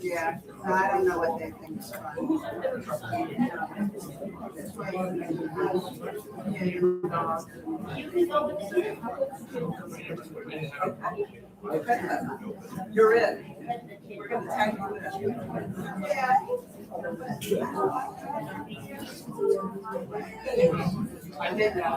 Yeah, I don't know what they think is fun. You're it. We're gonna tag you. Yeah. I did that.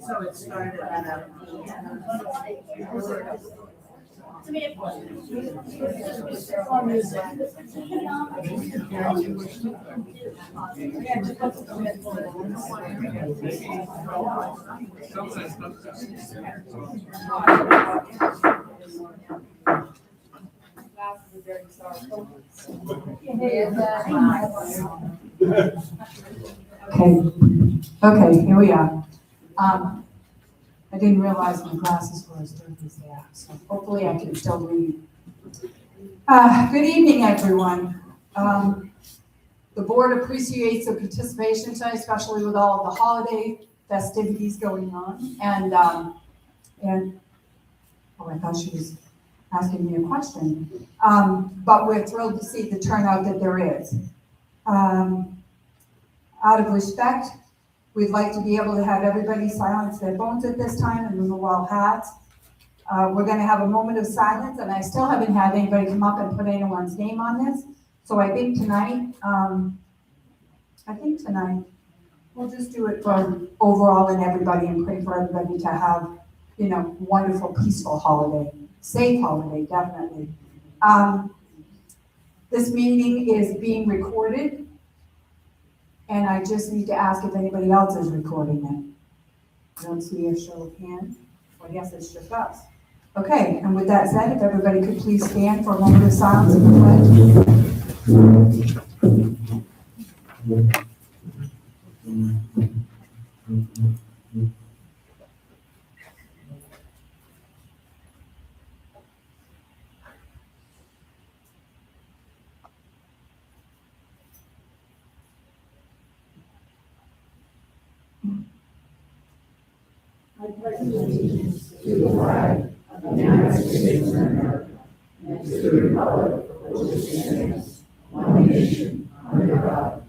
So it started at a Okay, here we are. I didn't realize my glasses were as dirty as they are, so hopefully I can still read. Good evening, everyone. The board appreciates the participation tonight, especially with all of the holiday festivities going on. And oh, I thought she was asking me a question. But we're thrilled to see the turnout that there is. Out of respect, we'd like to be able to have everybody silence their phones at this time and remove all hats. We're going to have a moment of silence, and I still haven't had anybody come up and put anyone's name on this. So I think tonight, we'll just do it for overall and everybody and pray for everybody to have, wonderful, peaceful holiday, safe holiday, definitely. This meeting is being recorded. And I just need to ask if anybody else is recording it. I don't see a show of hands. Well, I guess it's just us. Okay, and with that said, if everybody could please stand for a moment of silence and I pledge allegiance to the flag of the United States of America and to the republic for which it stands, one nation, under God,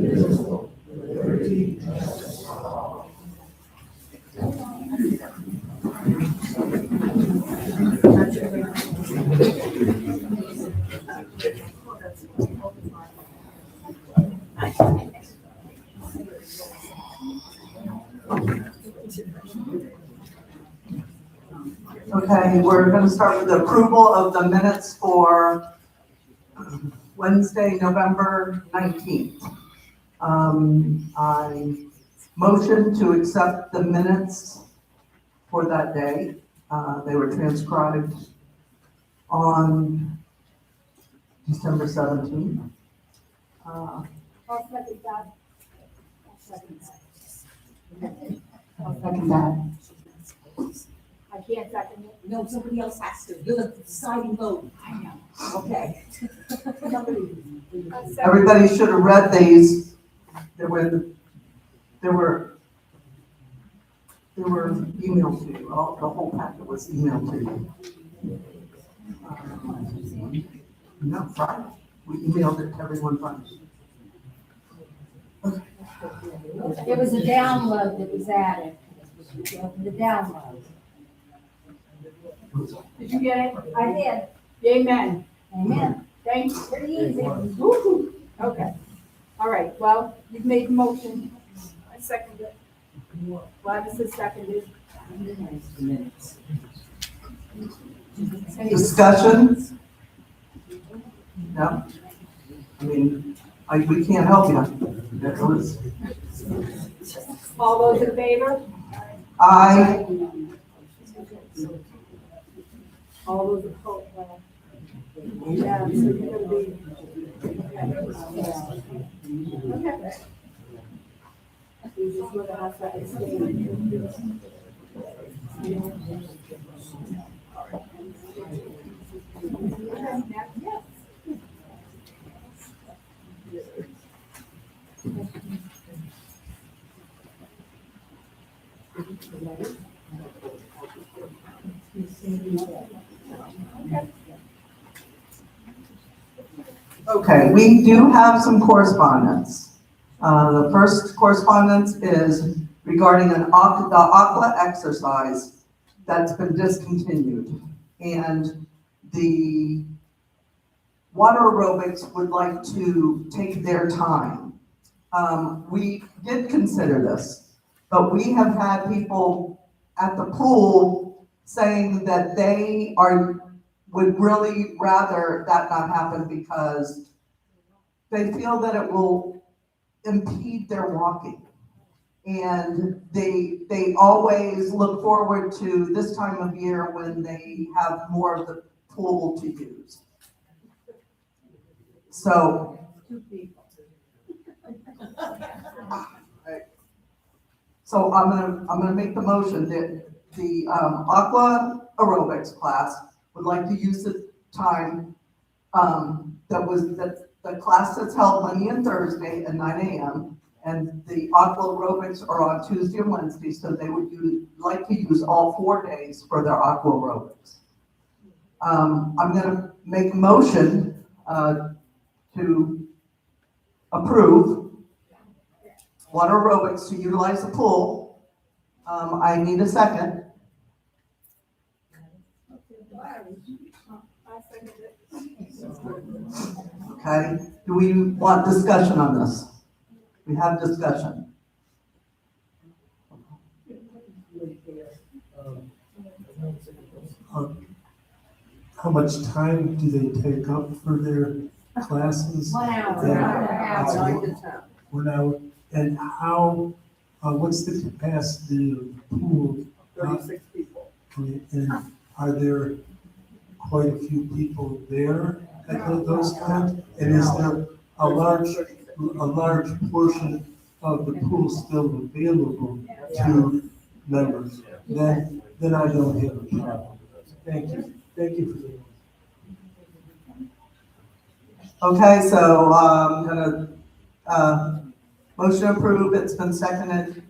indivisible, with liberty and justice for all. Okay, we're going to start with the approval of the minutes for Wednesday, November 19th. I motion to accept the minutes for that day. They were transcribed on December 17th. I'll second that. I'll second that. I can't second it. No, somebody else has to. You're the deciding vote. I know. Okay. Everybody should have read these. There were emailed to you. The whole packet was emailed to you. No, Friday. We emailed it to everyone Friday. It was a download that was added. The download. Did you get it? I did. Amen. Amen. Thank you. Pretty easy. Woo-hoo. Okay. All right. Well, you've made the motion. I second it. Gladys has seconded. Any Discussion? No? I mean, we can't help you. That was, All those in favor? I, All those opposed? Yeah, so you're gonna be. Okay. You just look at us that abstain. okay, we do have some correspondence. The first correspondence is regarding the aqua exercise that's been discontinued. And the water aerobics would like to take their time. We did consider this, but we have had people at the pool saying that they would really rather that not happen because they feel that it will impede their walking. And they always look forward to this time of year when they have more of the pool to use. So, I'm gonna make the motion that the aqua aerobics class would like to use the time that the class that's held Monday and Thursday at 9 a.m. and the aqua aerobics are on Tuesday and Wednesday, so they would like to use all 4 days for their aqua aerobics. I'm gonna make a motion to approve water aerobics to utilize the pool. I need a second. Okay, do we want discussion on this? We have discussion. How much time do they take up for their classes? 1 hour. And 1 hour. And how, what's the capacity of the pool? 36 people. And are there quite a few people there at those times? And is there a large portion of the pool still available to members? Then I don't have a problem. Thank you. Thank you for that. Okay, so I'm gonna motion approved. It's been seconded.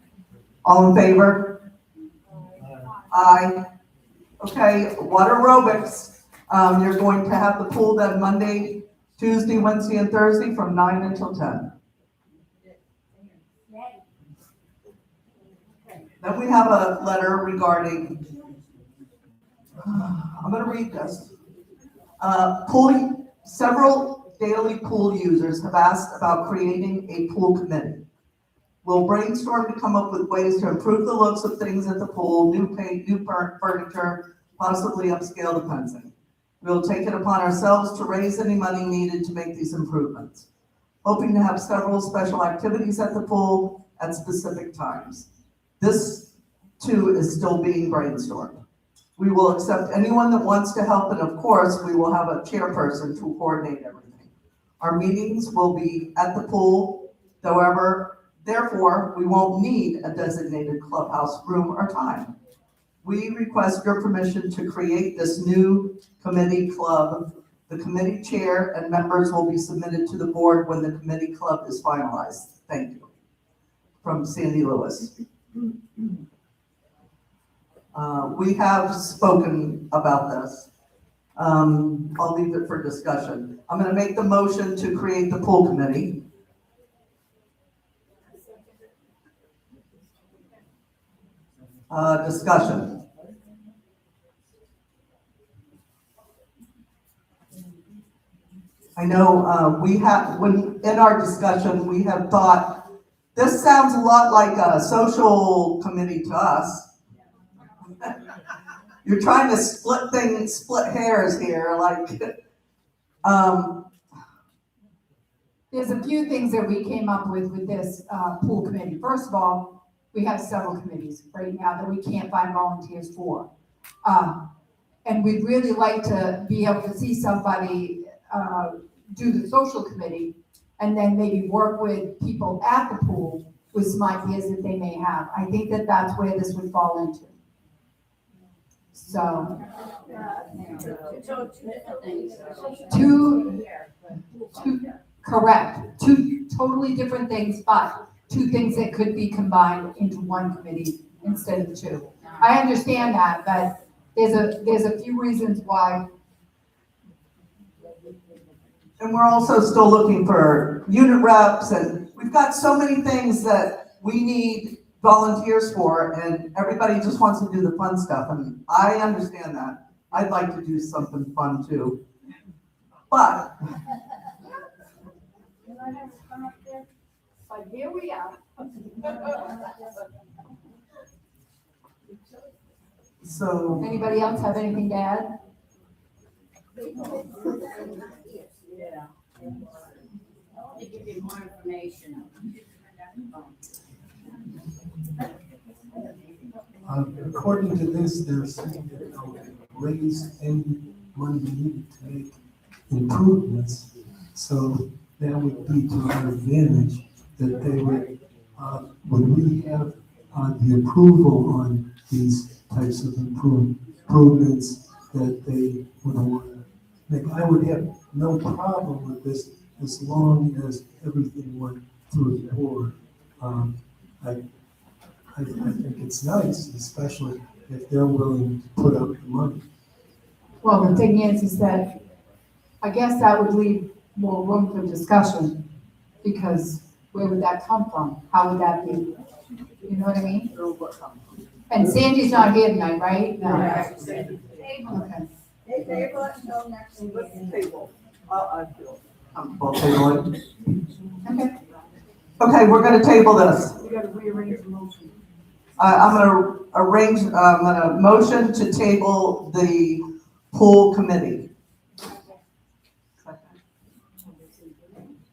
All in favor? Aye. Okay, water aerobics. You're going to have the pool that Monday, Tuesday, Wednesday, and Thursday from 9 until 10. Then we have a letter regarding, I'm gonna read this. Several daily pool users have asked about creating a pool committee. We'll brainstorm to come up with ways to improve the looks of things at the pool, new paint, new furniture, possibly upscale the fencing. We'll take it upon ourselves to raise any money needed to make these improvements. Hoping to have several special activities at the pool at specific times. This too is still being brainstormed. We will accept anyone that wants to help, and of course, we will have a chairperson to coordinate everything. Our meetings will be at the pool, therefore, we won't need a designated clubhouse room or time. We request your permission to create this new committee club. The committee chair and members will be submitted to the board when the committee club is finalized. Thank you. From Sandy Lewis. We have spoken about this. I'll leave it for discussion. I'm going to make the motion to create the pool committee. Discussion. I know in our discussion, we have thought, this sounds a lot like a social committee to us. You're trying to split hairs here, There's a few things that we came up with this pool committee. First of all, we have several committees right now that we can't find volunteers for. And we'd really like to be able to see somebody do the social committee and then maybe work with people at the pool with some ideas that they may have. I think that that's where this would fall into. So, correct, two totally different things, but two things that could be combined into one committee instead of two. I understand that, but there's a few reasons why. And we're also still looking for unit reps, and we've got so many things that we need volunteers for, and everybody just wants to do the fun stuff, and I understand that. I'd like to do something fun too. But here we are. so Anybody else have anything to add? Yeah. To give you more information. According to this, they're saying that they'll raise any money needed to make improvements. So that would be to our advantage that they would, when we have the approval on these types of improvements that they would want to make. I would have no problem with this as long as everything went through the board. I think it's nice, especially if they're willing to put up the money. Well, the thing is that I guess that would leave more room for discussion, because where would that come from? How would that be? You know what I mean? And Sandy's not here tonight, right? No. Okay. They table it until next meeting. table. We'll table it. Okay. Okay, we're gonna table this. We gotta rearrange the motion. I'm gonna motion to table the pool committee.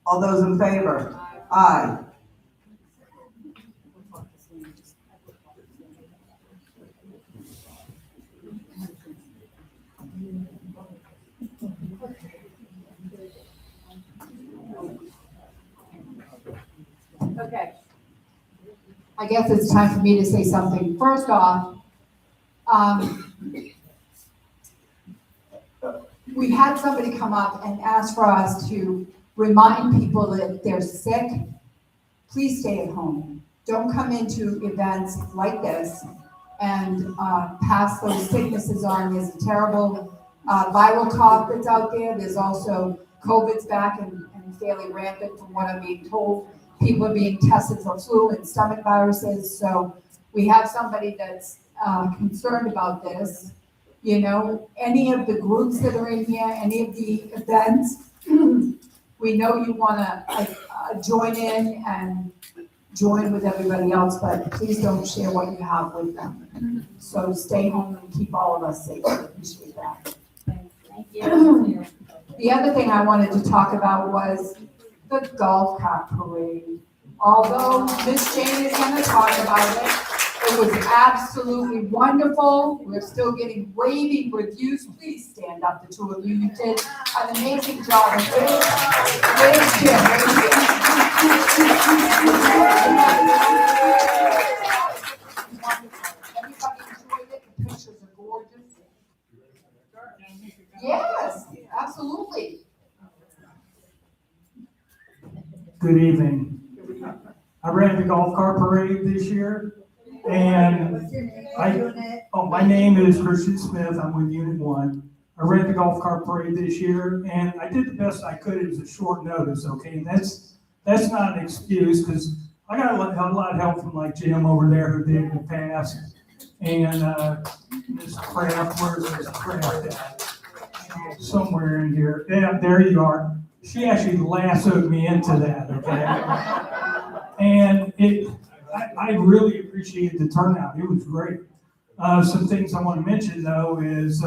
All those in favor? Aye. Okay. I guess it's time for me to say something. First off, we had somebody come up and ask for us to remind people that if they're sick, please stay at home. Don't come into events like this and pass those sicknesses on. There's a terrible viral cough that's out there. There's also COVID's back and fairly rampant from what I'm being told. People are being tested for flu and stomach viruses. So we have somebody that's concerned about this. You know, any of the groups that are in here, any of the events, we know you wanna join in and join with everybody else, but please don't share what you have with them. So stay home and keep all of us safe. I appreciate that. Thank you. The other thing I wanted to talk about was the golf cart parade. Although Miss Jane is gonna talk about it, it was absolutely wonderful. We're still getting raving reviews. Please stand up, the two of you. You did an amazing job. Where's Jim? Everybody enjoyed it. The pictures are gorgeous. Yes, absolutely. Good evening. I ran the golf cart parade this year, and my name is Christian Smith. I'm with Unit 1. I ran the golf cart parade this year, and I did the best I could. It was a short notice, okay? That's not an excuse, because I got a lot of help from like Jim over there who did in the past, and Ms. Kraft, where's Ms. Kraft at? Somewhere in here. Yeah, there you are. She actually lassoed me into that, okay? And I really appreciated the turnout. It was great. Some things I want to mention though is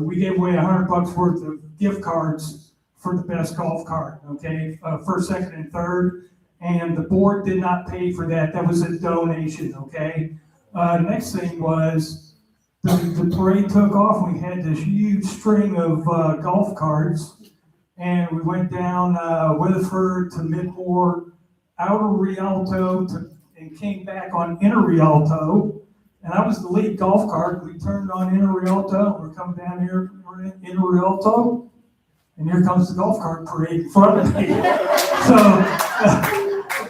we gave away $100 worth of gift cards for the best golf cart, okay? First, second, and third. And the board did not pay for that. That was a donation, okay? Next thing was, the parade took off, and we had this huge string of golf carts, and we went down Weatherford to Midmore, Outer Rialto, and came back on Inner Rialto, and I was the lead golf cart. We turned on Inner Rialto, and we're coming down here, we're in Inner Rialto, and here comes the golf cart parade in front of me. So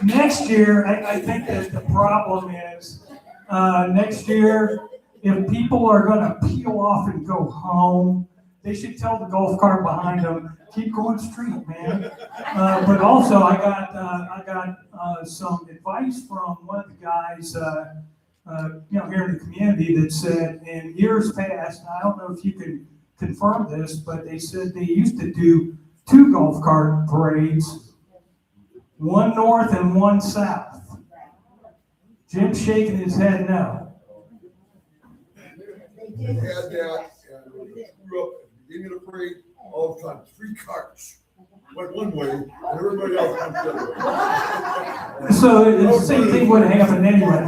next year, I think that the problem is, next year, if people are gonna peel off and go home, they should tell the golf cart behind them, keep going straight, man. But also, I got some advice from one of the guys, here in the community that said in years past, and I don't know if you can confirm this, but they said they used to do 2 golf cart parades, one north and one south. Jim's shaking his head no. They had that, and when we grew up at the beginning of the parade, all the time, 3 carts went one way, and everybody else went the other way. So the same thing would have happened anyway.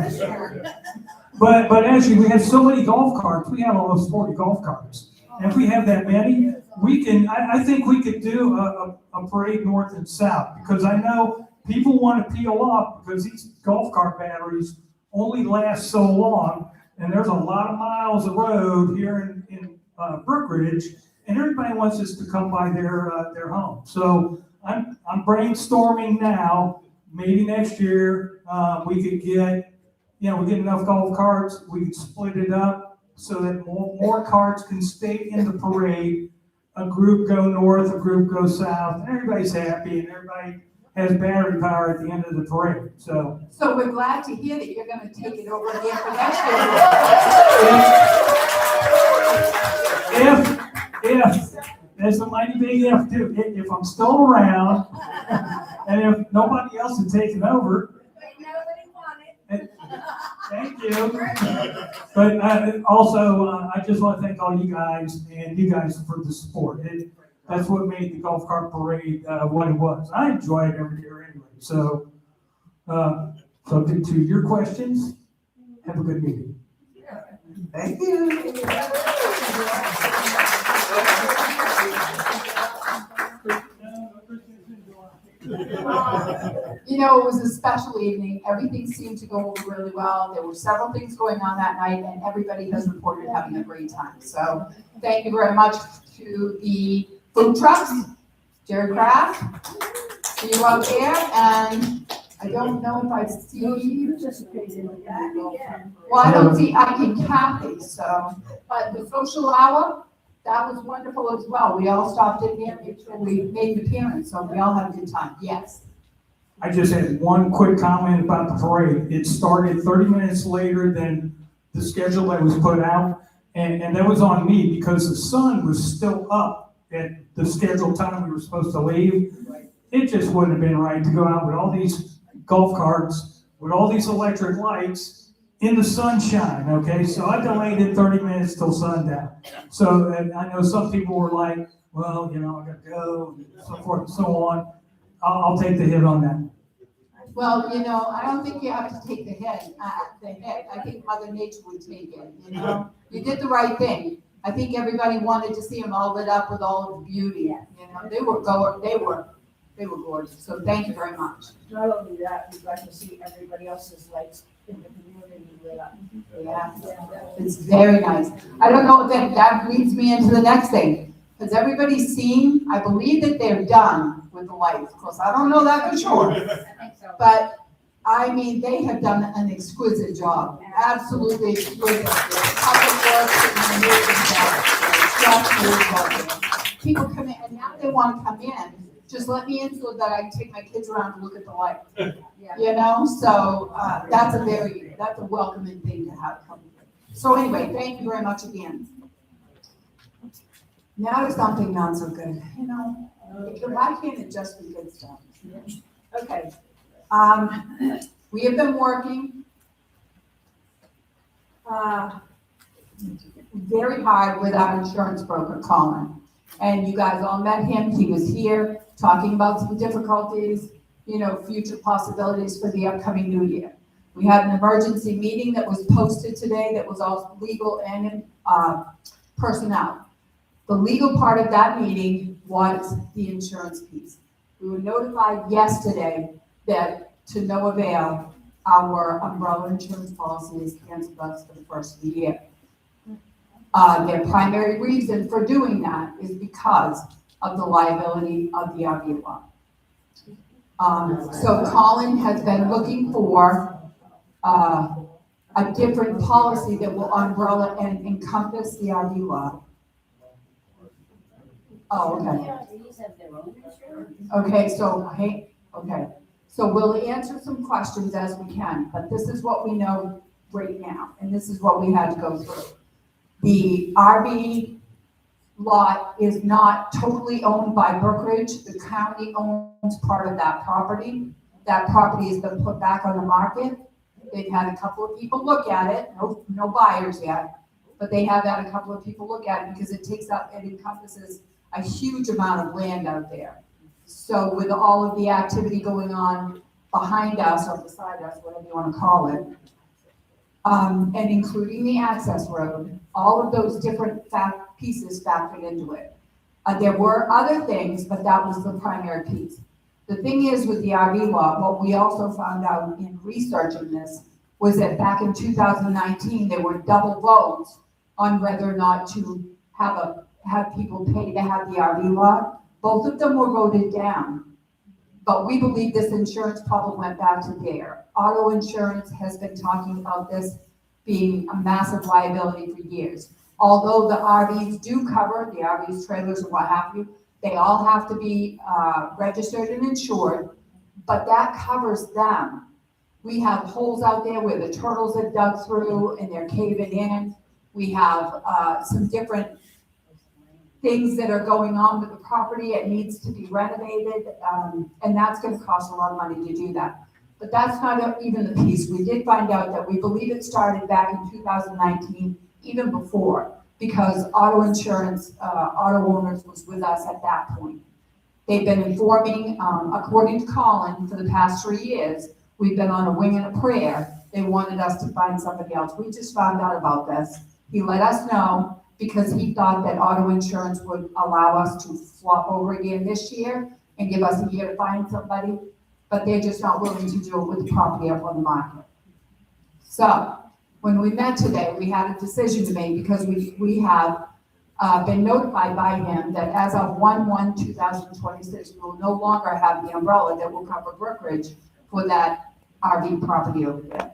But actually, we have so many golf carts. We have almost 40 golf carts. And if we have that many, we can, I think we could do a parade north and south, because I know people want to peel off because these golf cart batteries only last so long. And there's a lot of miles of road here in Brookridge, and everybody wants us to come by their home. So I'm brainstorming now. Maybe next year we could get, we get enough golf carts. We could split it up so that more carts can stay in the parade. A group go north, a group go south, and everybody's happy, and everybody has battery power at the end of the parade. So we're glad to hear that you're gonna take it over again for next year. If there's a mighty big if too, if I'm still around, and if nobody else has taken over. Thank you. But also, I just want to thank all you guys and you guys for the support. That's what made the golf cart parade what it was. I enjoy it every year anyway. So to your questions, have a good meeting. Thank you. It was a special evening. Everything seemed to go over really well. There were several things going on that night, and everybody has reported having a great time. So thank you very much to the food trucks, Jerry Kraft, see you out there, and I don't know if I see you. Well, I don't see Ike and Kathy, so, but the social hour, that was wonderful as well. We all stopped in there, we made an appearance, so we all had a good time, yes. I just had one quick comment about the parade. It started 30 minutes later than the schedule that was put out, and that was on me because the sun was still up at the scheduled time we were supposed to leave. It just wouldn't have been right to go out with all these golf carts, with all these electric lights in the sunshine, okay? So I delayed it 30 minutes till sundown. So, and I know some people were like, well, you know, I gotta go, and so forth and so on. I'll take the hit on that. Well, you know, I don't think you have to take the hit. I think Mother Nature would take it, you know? You did the right thing. I think everybody wanted to see them all lit up with all of the beauty, you know? They were gorgeous, so thank you very much. Not only that, we'd like to see everybody else's lights in the community lit up. Yeah, it's very nice. I don't know, that leads me into the next thing. Has everybody seen, I believe that they're done with the lights. Of course, I don't know that for sure. But, I mean, they have done an exquisite job, absolutely exquisite. Public Works is an amazing job. Just beautiful. People come in, and now they want to come in, just let me in so that I can take my kids around and look at the light. You know, so, that's a welcoming thing to have come. So anyway, thank you very much again. Now to something not so good, you know, why can't it just be good stuff? Okay, we have been working very hard with our insurance broker, Colin. And you guys all met him, he was here talking about some difficulties, you know, future possibilities for the upcoming new year. We had an emergency meeting that was posted today that was all legal and personnel. The legal part of that meeting was the insurance piece. We were notified yesterday that, to no avail, our umbrella insurance policy is canceled us for the first of the year. Their primary reason for doing that is because of the liability of the RV law. So Colin has been looking for a different policy that will umbrella and encompass the RV law. Oh, okay. These have their own insurance. Okay, so, so we'll answer some questions as we can, but this is what we know right now, and this is what we had to go through. The RV lot is not totally owned by Brookridge. The county owns part of that property. That property has been put back on the market. They've had a couple of people look at it, no buyers yet, but they have had a couple of people look at it because it encompasses a huge amount of land out there. So with all of the activity going on behind us or beside us, whatever you want to call it, and including the access road, all of those different pieces factored into it. There were other things, but that was the primary piece. The thing is with the RV law, what we also found out in researching this was that back in 2019, there were double votes on whether or not to have people pay to have the RV law. Both of them were voted down. But we believe this insurance problem went back to there. Auto insurance has been talking about this being a massive liability for years. Although the RVs do cover, the RVs, trailers, and what have you, they all have to be registered and insured, but that covers them. We have holes out there where the turtles have dug through and they're caving in. We have some different things that are going on with the property. It needs to be renovated, and that's going to cost a lot of money to do that. But that's not even the piece. We did find out that we believe it started back in 2019, even before, because auto insurance, auto owners was with us at that point. They've been informing, according to Colin, for the past 3 years, we've been on a wing and a prayer. They wanted us to find somebody else. We just found out about this. He let us know because he thought that auto insurance would allow us to flop over again this year and give us a year to find somebody, but they're just not willing to do it with the property up on the market. So when we met today, we had a decision to make because we have been notified by him that as of 1/1/2026, we will no longer have the umbrella that will cover Brookridge for that RV property over there.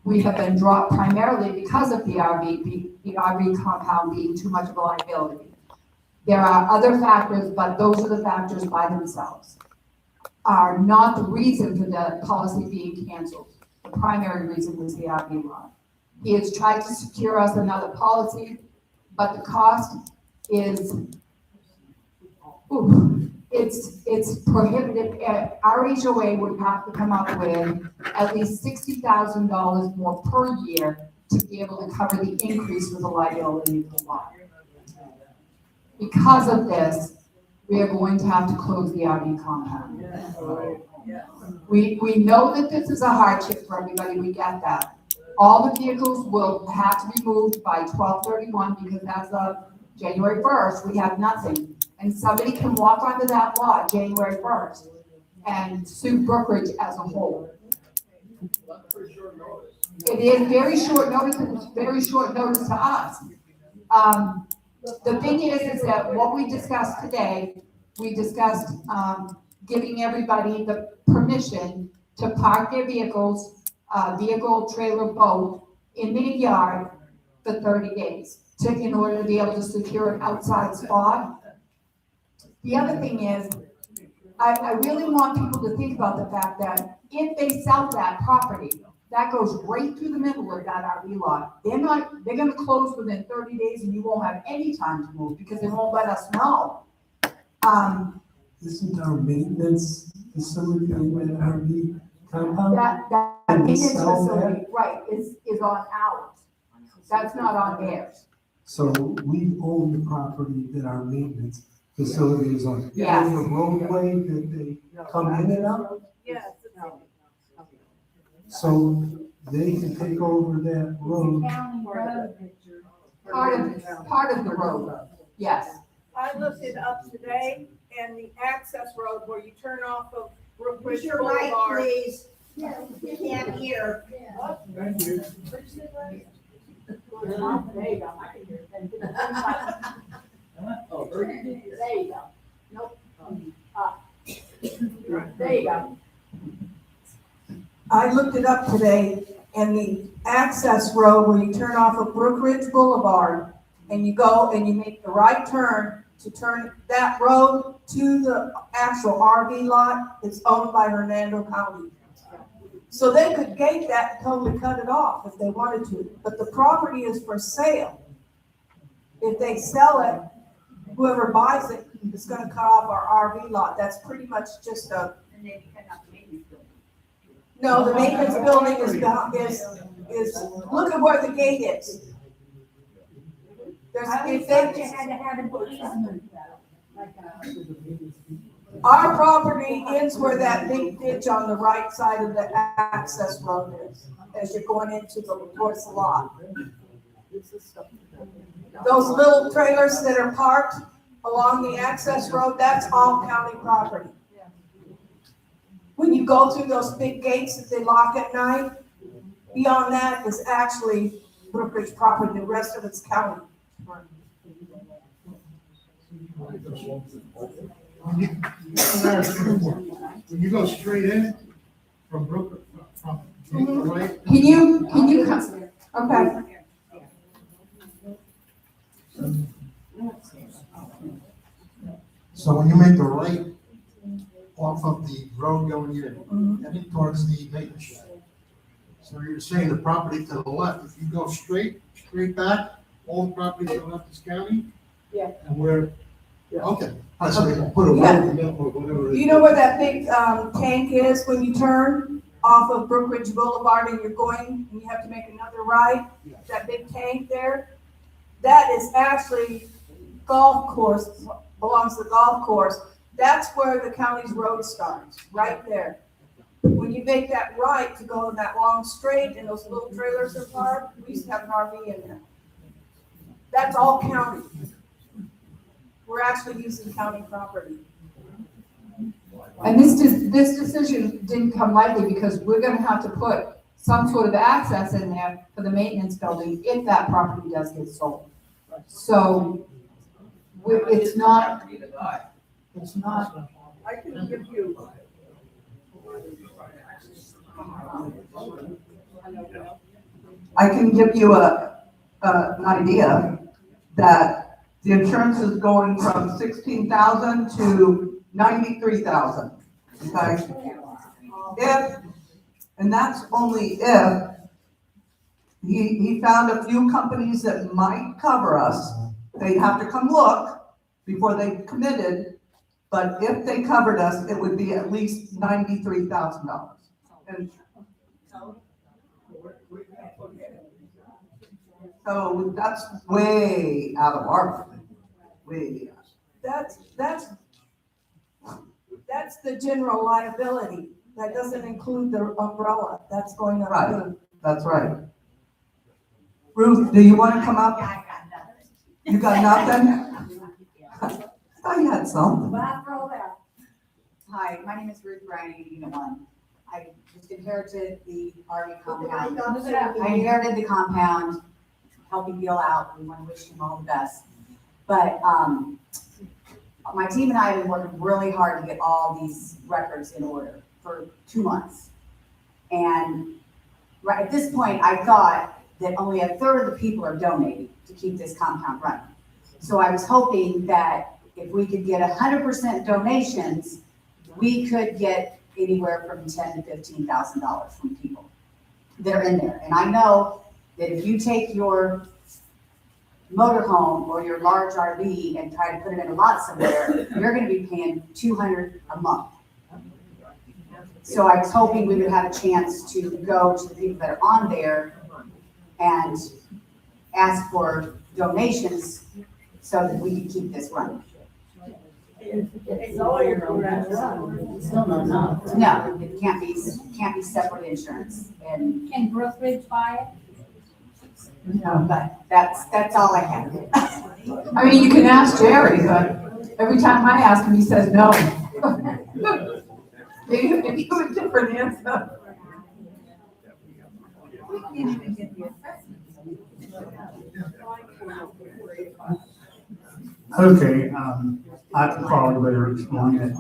We have been dropped primarily because of the RV compound being too much of a liability. There are other factors, but those are the factors by themselves. are not the reason for the policy being canceled. The primary reason was the RV lot. He has tried to secure us another policy, but the cost is, it's prohibitive. Our HOA would have to come up with at least $60,000 more per year to be able to cover the increase for the liability of the lot. Because of this, we are going to have to close the RV compound. We know that this is a hardship for everybody, we get that. All the vehicles will have to be moved by 12/31 because as of January 1st, we have nothing. And somebody can walk onto that lot January 1st and sue Brookridge as a whole. It is very short notice, and it's very short notice to us. The thing is that what we discussed today, we discussed, giving everybody the permission to park their vehicles, vehicle, trailer, boat in their yard for 30 days in order to be able to secure an outside spot. The other thing is, I really want people to think about the fact that if they sell that property, that goes right through the middle of that RV lot. They're gonna close within 30 days and you won't have any time to move because they won't let us know. Isn't our maintenance facility in that RV compound? That Can we maintenance sell facility, right, is on ours. That's not on theirs. So we own the property that our maintenance facility is on. Yes. And the roadway that they come in and out, Yes. so they can take over that road. Part of the road, yes. I looked it up today, and the access road where you turn off of Push Brookridge your mic, Boulevard. please. Can't hear. Thank you. There you go. I can hear it. There you go. Nope. There you go. I looked it up today, and the access road where you turn off of Brookridge Boulevard, and you go and you make the right turn to turn that road to the actual RV lot, it's owned by Hernando County. So they could gate that and totally cut it off if they wanted to, but the property is for sale. If they sell it, whoever buys it is gonna cut off our RV lot. That's pretty much just a. No, the maintenance building is, look at where the gate is. There's, if they, had to have an easement. our property ends where that big ditch on the right side of the access road is, as you're going towards the lot. Those little trailers that are parked along the access road, that's all county property. When you go through those big gates that they lock at night, beyond that is actually Brookridge property, the rest of it's county. When you go straight in from Brook, from right, Can you come, okay, so when you make the right off of the road going in, heading towards the maintenance shed. So you're saying the property to the left, if you go straight back, all the property to the left is county? Yeah. And where, okay, so they can put a road in or whatever. Do you know where that big tank is when you turn off of Brookridge Boulevard and you're going, and you have to make another right? That big tank there? That is actually golf course, belongs to the golf course. That's where the county's road starts, right there. When you make that right to go in that long straight and those little trailers are parked, we used to have an RV in there. That's all county. We're actually using county property. and this decision didn't come lightly because we're gonna have to put some sort of access in there for the maintenance building if that property does get sold. So, it's not, I can give you. I can give you an idea that the insurance is going from 16,000 to 93,000 Okay? If, and that's only if, he found a few companies that might cover us. They'd have to come look before they committed, but if they covered us, it would be at least $93,000. And so that's way out of our, way out. That's the general liability. That doesn't include the umbrella. That's going up Right. too. That's right. Ruth, do you want to come up? You got nothing? I thought you had something. Hi, my name is Ruth Bryan, Unit 1. I just inherited the RV compound. I inherited the compound, helping Bill out. We want to wish him all the best. But my team and I have been working really hard to get all these records in order for 2 months. And right at this point, I thought that only a third of the people are donating to keep this compound running. So I was hoping that if we could get 100% donations, we could get anywhere from $10,000 to $15,000 from people that are in there. And I know that if you take your motorhome or your large RV and try to put it in a lot somewhere, you're going to be paying $200 a month. So I was hoping we would have a chance to go to the people that are on there and ask for donations so that we can keep this running. It's all your own. Still not enough. No, it can't be separate insurance. And, Can Brookridge buy but that's all I have. I mean, you can ask Jerry, but every time I ask him, he says no. Maybe you can give a different answer. We can't even get the assessment. Okay, I can probably better explain it.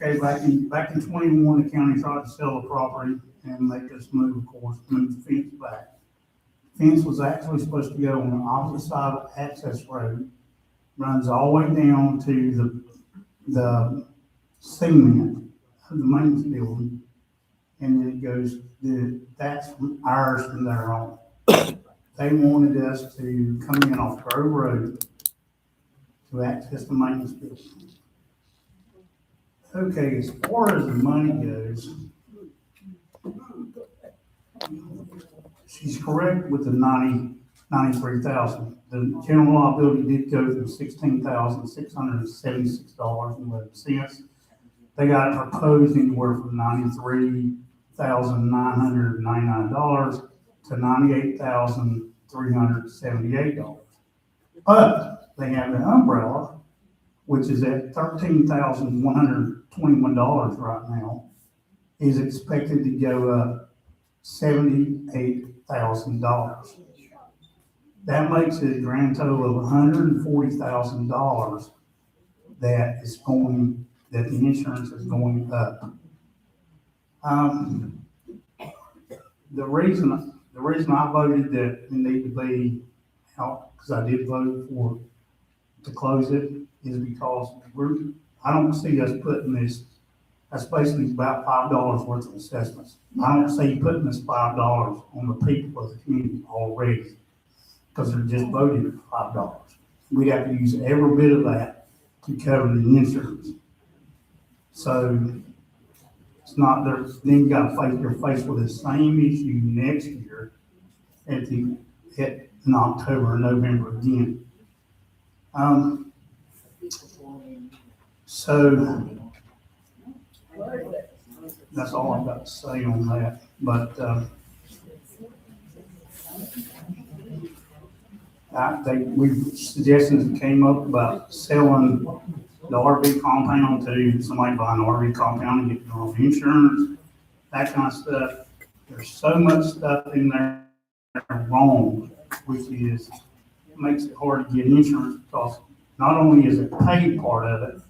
Okay, back in 21, the county tried to sell the property and make us move, of course, move the fence back. Fence was actually supposed to go on the opposite side of the access road, runs all the way down to the cement of the main building, and then it goes, that's ours from there on. They wanted us to come in off Grove Road to access the maintenance building. Okay, as far as the money goes, she's correct with the 93,000. The general liability did go from $16,676.11. They got it proposed anywhere from $93,999 to $98,378. But they have the umbrella, which is at $13,121 right now, is expected to go up $78,000. That makes it a grand total of $140,000 that the insurance is going up. The reason I voted that it need to be out, because I did vote to close it, is because I don't see us putting this, that's basically about $5 worth of assessments. I don't see putting this $5 on the people of the community already, because they're just voting for $5. We'd have to use every bit of that to cover the insurance. So it's not there, then you gotta you're faced with the same issue next year in October or November again. So that's all I've got to say on that, but, suggestions came up about selling the RV compound to somebody buying an RV compound and getting their own insurance, that kind of stuff. There's so much stuff in there wrong, which makes it hard to get insurance, because not only is it paid part of it,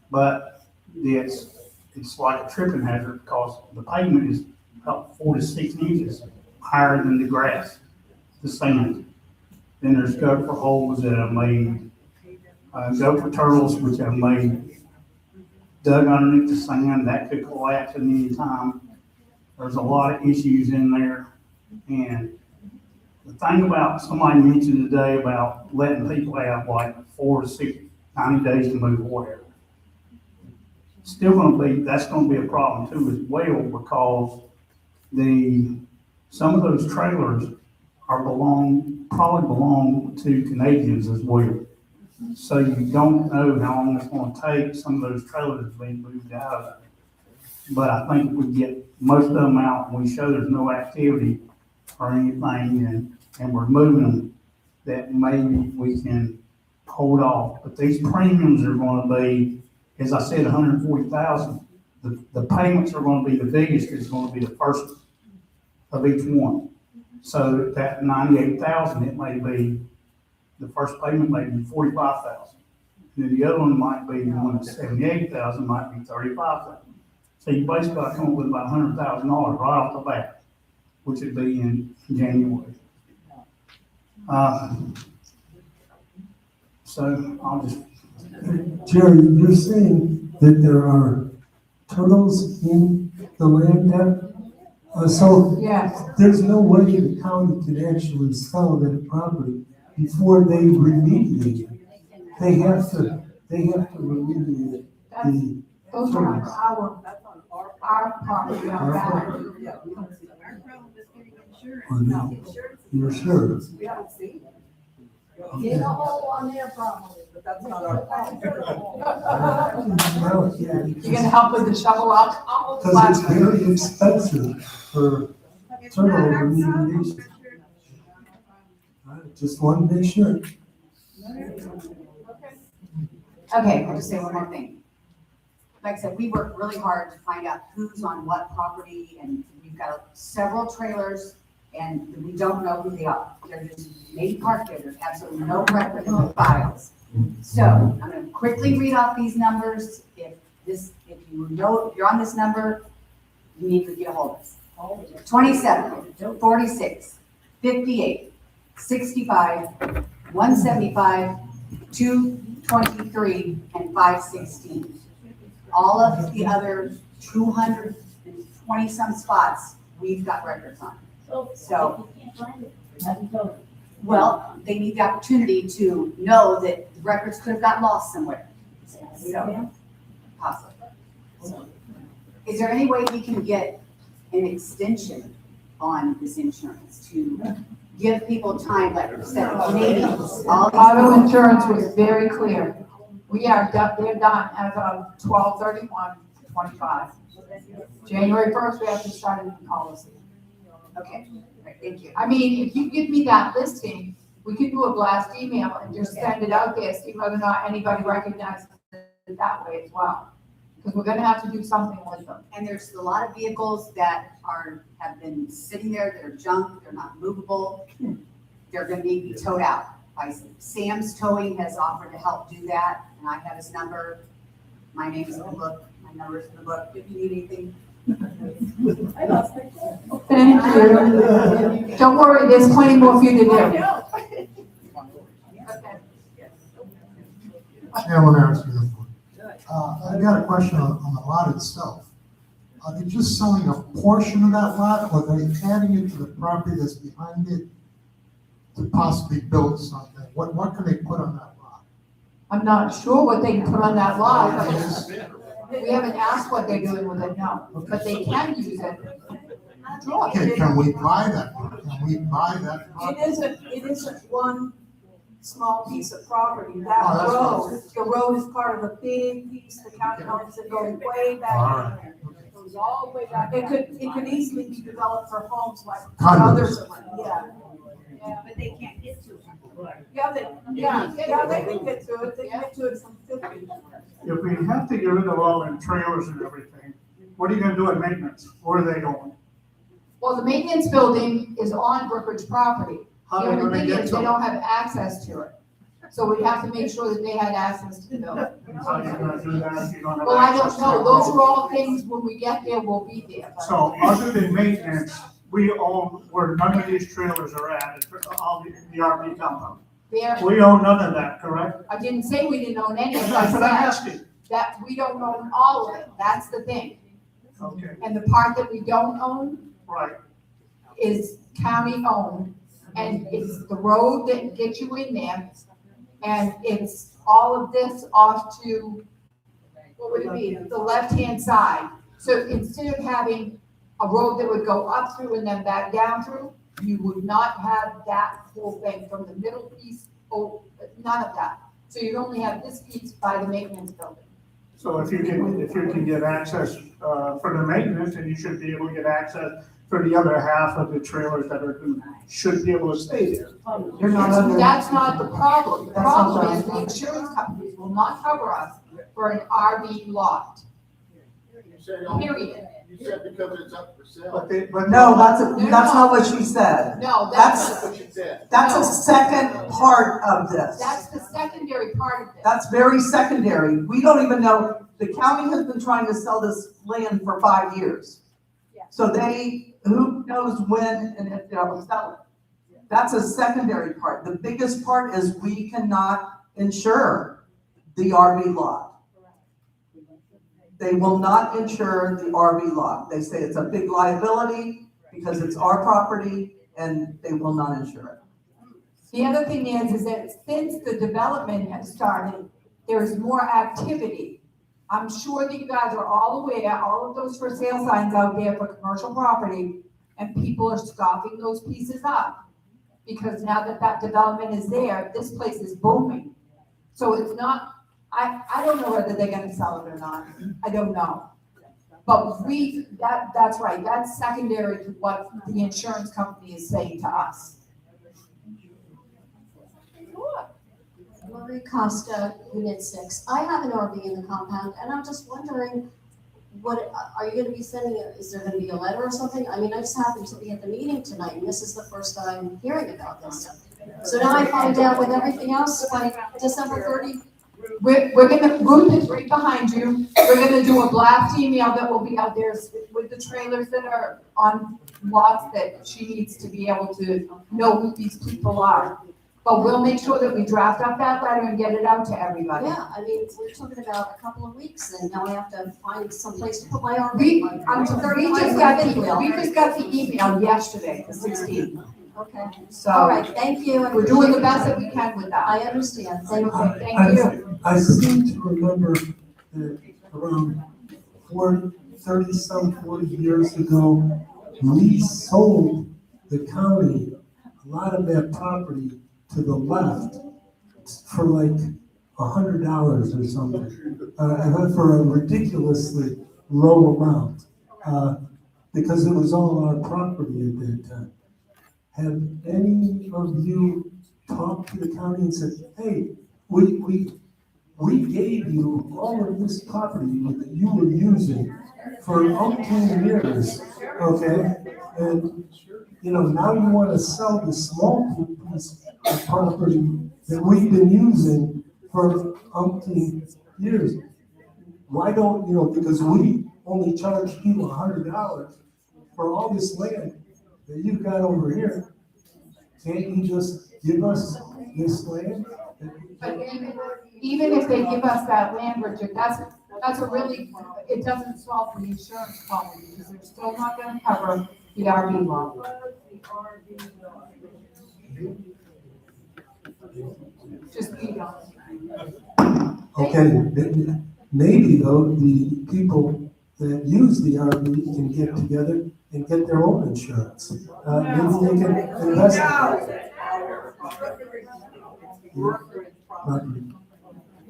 but it's like a tripping hazard, because the pavement is about 4 to 6 inches higher than the grass, the sand. Then there's gopher holes that are made, gopher turtles, which have made dug underneath the sand, that could collapse at any time. There's a lot of issues in there. And the thing about, somebody mentioned today about letting people have like 4 to 6, 90 days to move whatever. Still gonna be, that's gonna be a problem too as well, because some of those trailers probably belong to Canadians as well. So you don't know how long it's gonna take some of those trailers to be moved out of there. But I think if we get most of them out, and we show there's no activity or anything, and we're moving them, that maybe we can hold off. But these premiums are gonna be, as I said, 140,000. The payments are gonna be the biggest, it's gonna be the first of each one. So that 98,000, it may be, the first payment may be 45,000. And then the other one might be, the one that's 78,000 might be 35,000. So you basically got to come up with about $100,000 right off the bat, which would be in January. So I'll just. Jerry, you're saying that there are turtles in the land depth? So Yes, there's no way the county can actually sell that property before they remediate it. They have to remediate the those are our property on back. or no. You're sure? We haven't seen it. Dig a hole on their property, but that's not our problem. Well, yeah, You're gonna help with the shovel out? because it's very expensive for turtle remediation. I just want to make sure. Okay, I'll just say one more thing. Like I said, we worked really hard to find out who's on what property, and we've got several trailers, and we don't know who they are. They're just maybe parked there, there's absolutely no record in the files. So I'm gonna quickly read off these numbers. If you know, if you're on this number, you need to get a hold of us. 27, 46, 58, 65, 175, 223, and 516. All of the other 220 some spots, we've got records on. So, well, they need the opportunity to know that the records could have got lost somewhere. So, possibly. Is there any way we can get an extension on this insurance to give people time, like you said, Canadians, all these Auto insurance was very clear. They're done as of 12/31/25. January 1st, we have to start a new policy. Okay, right, thank you. I mean, if you give me that listing, we could do a blast email and just send it out there, see whether or not anybody recognizes it that way as well. Because we're gonna have to do something with them. And there's a lot of vehicles that have been sitting there, they're junk, they're not movable. They're gonna need to be towed out. Sam's Towing has offered to help do that, and I have his number. My name's in the book, my number's in the book, if you need anything. I lost my phone. Thank you. Don't worry, there's plenty more for you to do. Okay. Yeah, I want to ask you this one. I got a question on the lot itself. Are they just selling a portion of that lot, or are they adding it to the property that's behind it to possibly build something? What can they put on that lot? I'm not sure what they can put on that lot. We haven't asked what they're doing with it, no, but they can use it. Sure. Can we buy that? Can we buy that? It isn't one small piece of property. Oh, That that's road, the road is part of a big piece, the county owns it, goes way back. All right. It goes all the way back. It could easily be developed for homes like Condos. others, yeah. But they can't get to it. Yeah, they can get to it, they can get to it from 50. If we have to get rid of all them trailers and everything, what are you gonna do at maintenance? Where are they going? Well, the maintenance building is on Brookridge property. How are they The gonna thing get is, to they it? don't have access to it. So we'd have to make sure that they had access to the building. How are you gonna do that if you don't have Well, I access don't to know, it? those are all things, when we get there, we'll be there. But So other than maintenance, we own where none of these trailers are at, it's all the RV compound. there, We own none of that, correct? I didn't say we didn't own any of it. That's what I'm I said, asking. that we don't own all of it, that's the thing. Okay, And the part that we don't own right. is county owned, and it's the road that gets you in there, and it's all of this off to, what would it be, the left-hand side. So instead of having a road that would go up through and then back down through, you would not have that whole thing from the middle piece, none of that. So you'd only have this piece by the maintenance building. So if you can get access, for the maintenance, then you should be able to get access for the other half of the trailers that should be able to stay there. You're not under, That's not the problem. The That's not problem is the- the insurance companies will not cover us for an RV lot, period. You said because it's up for sale. But No, that's not what she said. No, That's- What you said. That's a second part of this. that's the secondary part of this. That's very secondary. We don't even know, the county has been trying to sell this land for 5 years. Yeah. So who knows when and if they'll sell it. That's a secondary part. The biggest part is we cannot insure the RV lot. They will not insure the RV lot. They say it's a big liability because it's our property and they will not insure it. The other thing is that since the development has started, there's more activity. I'm sure that you guys are all aware, all of those for sale signs out there for commercial property, and people are scoffing those pieces up. Because now that that development is there, this place is booming. So it's not, I don't know whether they're gonna sell it or not, I don't know. But that's right, that's secondary to what the insurance company is saying to us. Lori Costa, Unit 6. I have an RV in the compound, and I'm just wondering, what, are you gonna be sending, is there gonna be a letter or something? I mean, I just happened to be at the meeting tonight, and this is the first time hearing about this. So now I find out with everything else by December 30. We're gonna, Ruth is right behind you, we're gonna do a blast email that will be out there with the trailers that are on lots that she needs to be able to know who these people are. But we'll make sure that we draft up that letter and get it out to everybody. Yeah, I mean, we're talking about a couple of weeks, and now I have to find some place to put my RV. We Like, just got the email yesterday, the 16th, Okay, all so right, thank you. we're doing the best that we can with that. I understand, thank you. Okay, thank you. I seem to remember that around 40 years ago, we sold the county a lot of that property to the left for like $100 or something, and for a ridiculously low amount, because it was all our property at that time. Have any of you talked to the county and said, hey, we gave you all of this property that you were using for umpteen years, okay? And, you know, now you want to sell this small piece of property that we've been using for umpteen years. Why don't, because we only charge you $100 for all this land that you've got over here. Can't you just give us this land? But even if they give us that land, Richard, that's a really, it doesn't solve the insurance problem, because they're still not gonna cover the RV lot. Just be honest. Okay, maybe though, the people that use the RV can get together and get their own insurance. Maybe they can invest.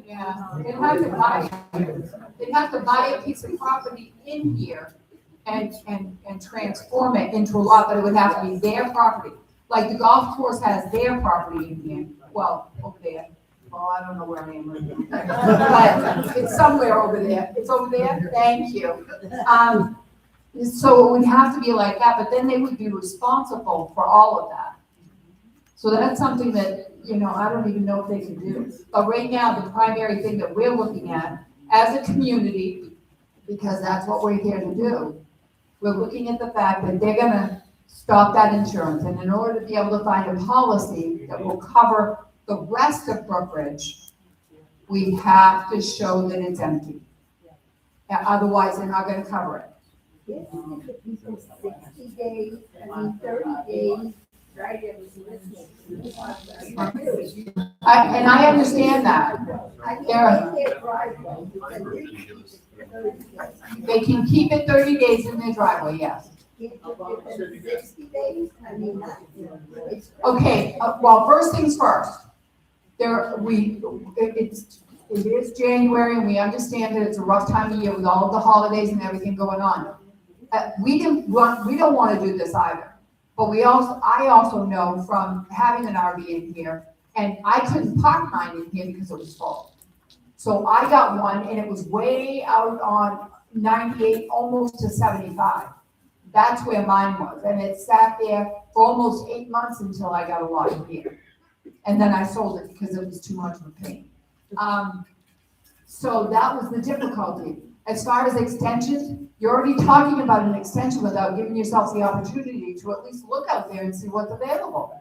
Yeah, they'd have to buy a piece of property in here and transform it into a lot, but it would have to be their property. Like the golf course has their property in here, well, over there. Well, I don't know where I am right now. But it's somewhere over there. It's over there? Thank you. So it would have to be like that, but then they would be responsible for all of that. So that's something that, I don't even know if they can do. But right now, the primary thing that we're looking at as a community, because that's what we're here to do, we're looking at the fact that they're gonna stop that insurance. And in order to be able to find a policy that will cover the rest of Brookridge, we have to show that it's empty. Otherwise, they're not gonna cover it. If the people 60 days, 30 days, right, it was And I understand that. I can There- make their driveway, because they keep it 30 days. They can keep it 30 days in their driveway, yes. If it's 60 days, I mean, it's. Okay, well, first things first. It is January and we understand that it's a rough time of year with all of the holidays and everything going on. We don't want to do this either. But I also know from having an RV in here, and I couldn't park mine in here because it was full. So I got one and it was way out on 98, almost to 75. That's where mine was. And it sat there for almost 8 months until I got a lot in here. And then I sold it because it was too much of a pain. So that was the difficulty. As far as extensions, you're already talking about an extension without giving yourself the opportunity to at least look out there and see what's available.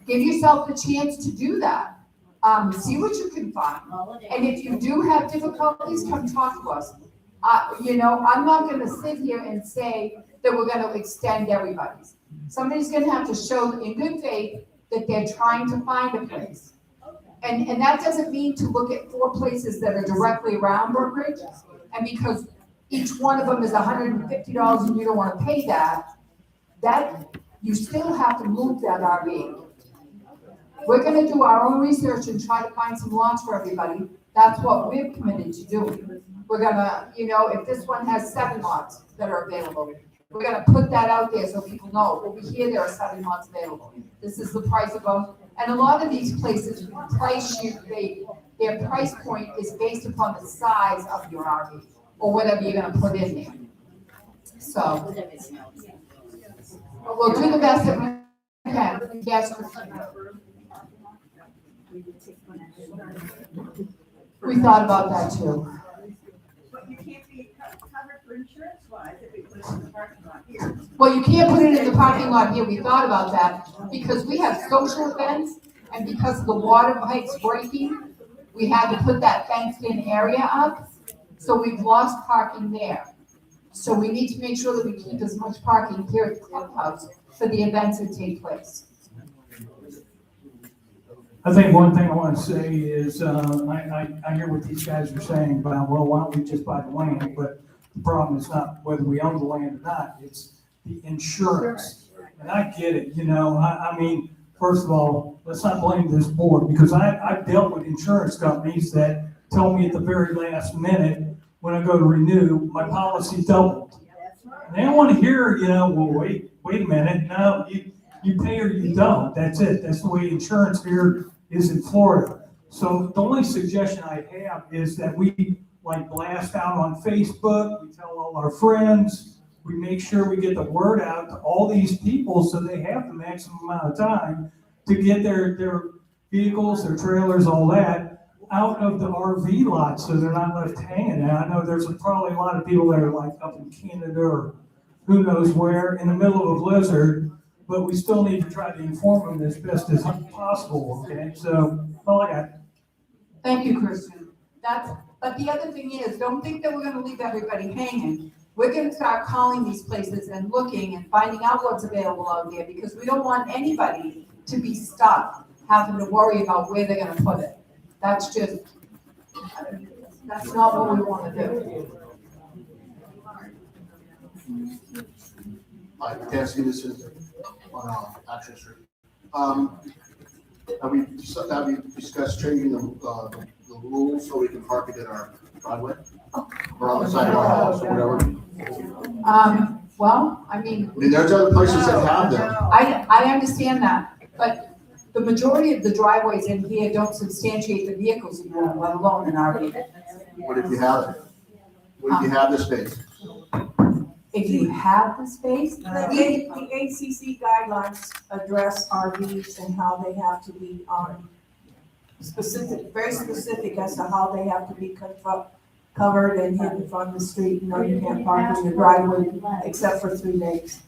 Give yourself the chance to do that. See what you can find. And if you do have difficulties, come talk to us. I'm not gonna sit here and say that we're gonna extend everybody's. Somebody's gonna have to show in good faith that they're trying to find a place. And that doesn't mean to look at 4 places that are directly around Brookridge. And because each one of them is $150 and you don't wanna pay that you still have to move that RV. We're gonna do our own research and try to find some lots for everybody. That's what we're committed to doing. We're gonna, if this one has 7 lots that are available, we're gonna put that out there so people know, over here, there are 7 lots available. This is the price of them. And a lot of these places their price point is based upon the size of your RV or whatever you're gonna put in there. So, we'll do the best that we can. Yes, Christina. We thought about that too. But you can't be covered for insurance wise if we put it in the parking lot here. Well, you can't put it in the parking lot here. We thought about that because we have social events and because of the water pipes breaking, we had to put that fenced in area up. So we've lost parking there. So we need to make sure that we keep as much parking here at the clubhouse for the events that take place. I think one thing I want to say is, I hear what these guys are saying about, well, why don't we just buy the land? But the problem is not whether we own the land or not, it's the insurance. And I get it, I mean, first of all, let's not blame this board, because I've dealt with insurance companies that tell me at the very last minute, when I go to renew, my policy doubled. And they don't want to hear, well, wait a minute, no, you pay or you don't, that's it. That's the way insurance here is in Florida. So the only suggestion I have is that we blast out on Facebook, we tell all our friends, we make sure we get the word out to all these people so they have the maximum amount of time to get their vehicles, their trailers, all that out of the RV lot so they're not left hanging. And I know there's probably a lot of people that are up in Canada or who knows where in the middle of a blizzard, but we still need to try to inform them as best as possible, okay? So, all I got. Thank you, Christian. But the other thing is, don't think that we're gonna leave everybody hanging. We're gonna start calling these places and looking and finding out what's available out there, because we don't want anybody to be stuck having to worry about where they're gonna put it. That's not what we wanna do. I can't see this is on Action Street. Have we discussed changing the rules so we can park it in our driveway? Or on the side of our house or whatever? Well, I mean, There's other places that have them. I understand that, but the majority of the driveways in here don't substantiate the vehicles you want, let alone an RV. What if you have it? What if you have the space? If you have the space, The ACC guidelines address RVs and how they have to be, very specific as to how they have to be covered and hidden from the street. You can't park in your driveway except for 3 days.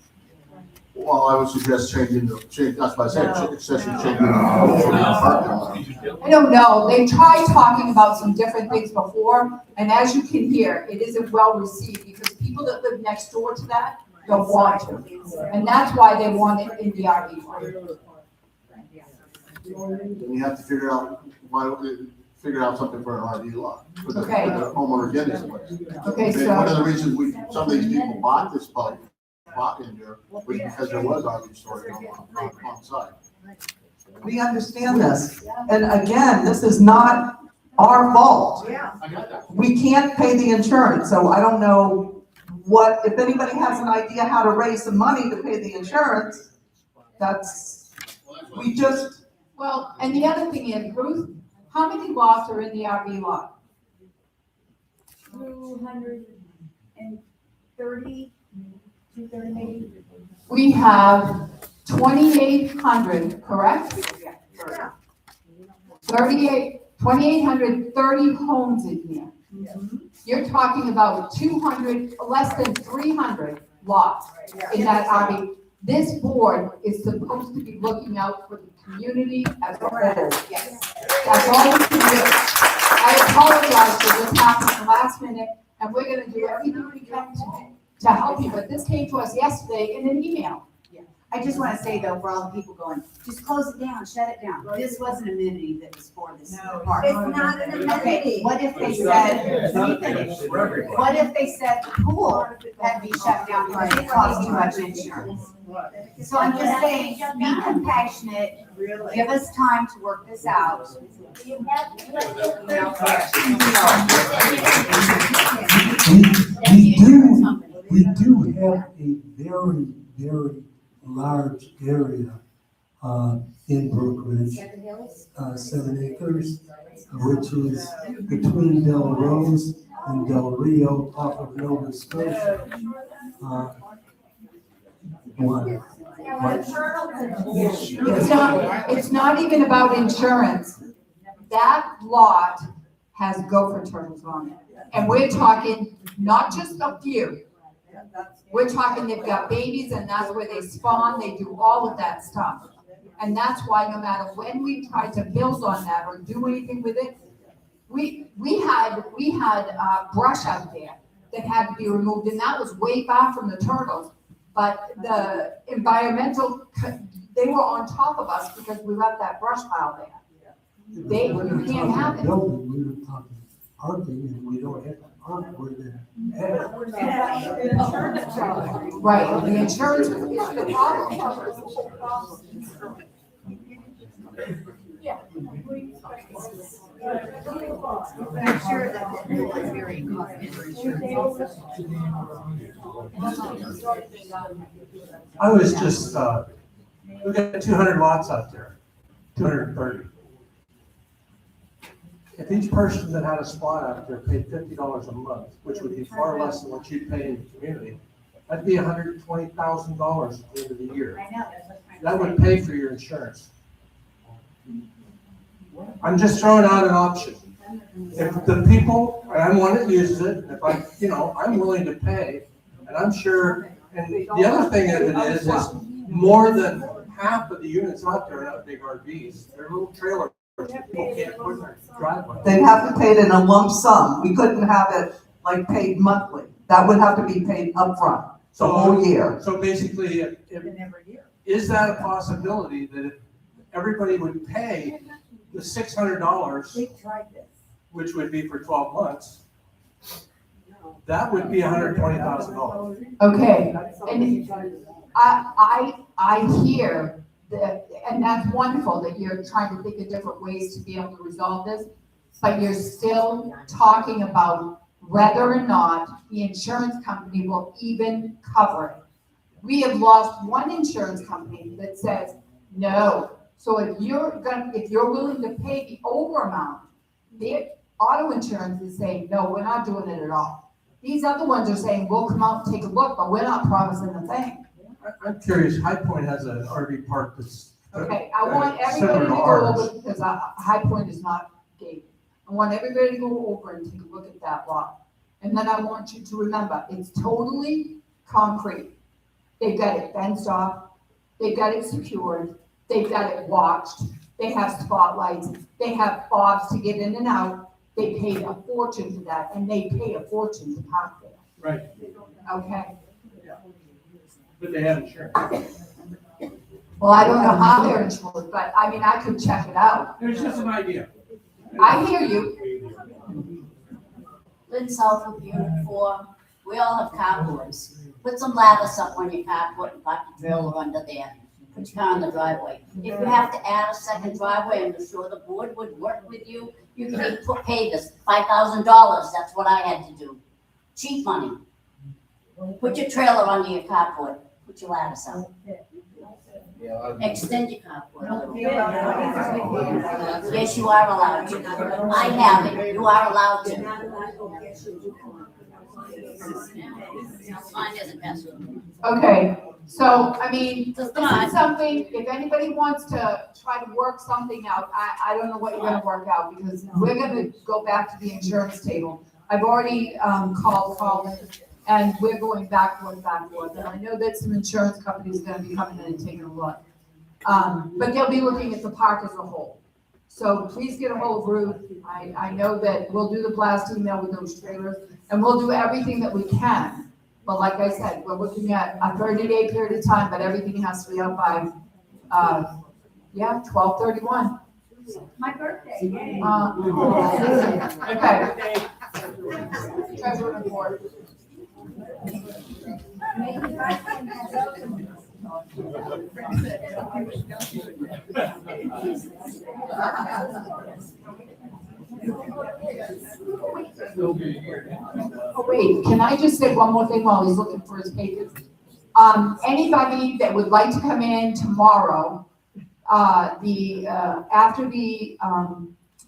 Well, I would suggest that's what I said, changing the parking lot. I don't know, they tried talking about some different things before, and as you can hear, it isn't well received, because people that live next door to that don't want to. And that's why they want it in the RV park. Then you have to figure out something for an RV lot, for the Okay. homeowner getting this place. Okay, And one of so, the reasons some of these people bought this place, bought in there, was because there was RV storage on site. We understand this. And again, this is not our fault. I got that. We can't pay the insurance, so I don't know if anybody has an idea how to raise some money to pay the insurance, we just, well, and the other thing is, Ruth, how many lots are in the RV lot? 230, 230 maybe? We have 2,800, correct? 2,830 homes in here. You're talking about 200, less than 300 lots in that RV. This board is supposed to be looking out for the community as a whole. Yes. That's all we can do. I apologize for what happened last minute, and we're gonna do everything we can to help you, but this came to us yesterday in an email. I just want to say though, for all the people going, just close it down, shut it down. This was an amenity that was for this park. It's not an Okay, amenity. what if they said, what if they said the pool had to be shut down because it costs too much insurance? So I'm just saying, be compassionate, give us time to work this out. We do have a very, very large area, in Brookridge, 7 acres, which is between Del Rose and Del Rio off of Nova Scotia. It's not even about insurance. That lot has gopher turtles on it. And we're talking not just a few. We're talking they've got babies and that's where they spawn, they do all of that stuff. And that's why no matter when we try to build on that or do anything with it, we had brush out there that had to be removed, and that was way far from the turtles. But the environmental, they were on top of us because we left that brush pile there. You can't have it. Building, we were talking parking, and we don't have a park where they're at. Right, the insurance is the problem. I'm sure that was very I was just, we got 200 lots out there, 230. If each person that had a spot out there paid $50 a month, which would be far less than what you pay in the community, that'd be $120,000 at the end of the year. I know. That would pay for your insurance. I'm just throwing out an option. If the people, and I'm one that uses it, if I'm willing to pay, and I'm sure, and the other thing of it is more than half of the units out there are not big RVs. They're little trailers. People can't put in their driveway. they'd have to pay it in a lump sum. We couldn't have it like paid monthly. That would have to be paid upfront, the whole year. So basically, is that a possibility that if everybody would pay the $600, which would be for 12 months, that would be $120,000. Okay, and I hear that, and that's wonderful that you're trying to think of different ways to be able to resolve this, but you're still talking about whether or not the insurance company will even cover it. We have lost one insurance company that says no. So if you're willing to pay the over amount, the auto insurance is saying, no, we're not doing it at all. These other ones are saying, we'll come out and take a look, but we're not promising a thing. I'm curious, High Point has an RV park that's. Okay, I want everybody to go over, because High Point is not gated. I want everybody to go over and take a look at that lot. And then I want you to remember, it's totally concrete. They've got it fenced off. they've got it secured, they've got it watched, they have spotlights, they have fobs to get in and out. They paid a fortune for that, and they pay a fortune to park there, Right, okay? but they have insurance. Well, I don't know how they're insured, but I mean, I could check it out. It's just an idea. I hear you. Lynn Southwood, Unit 4, we all have carports. Put some ladders up on your carport and park your trailer under there. Put your car in the driveway. If you have to add a second driveway, I'm sure the board would work with you. You can even put pavers, $5,000, that's what I had to do. Cheap money. Put your trailer under your carport, put your ladders up. Extend your carport a little bit. Yes, you are allowed to. I have it, you are allowed to. Mine isn't messed with. Okay, so, I mean, Does this not. is something, if anybody wants to try to work something out, I don't know what you're gonna work out, because we're gonna go back to the insurance table. I've already, called Colin, and we're going backwards, and I know that some insurance companies are gonna be coming in and taking a look. But they'll be looking at the park as a whole. So please get a hold of Ruth. I know that we'll do the blast email with those trailers, and we'll do everything that we can. But like I said, we're looking at a 30-day period of time, but everything has to be out by, 12/31. My birthday. Okay. Treasurer report. Oh, wait, can I just say one more thing while he's looking for his papers? Anybody that would like to come in tomorrow, after the,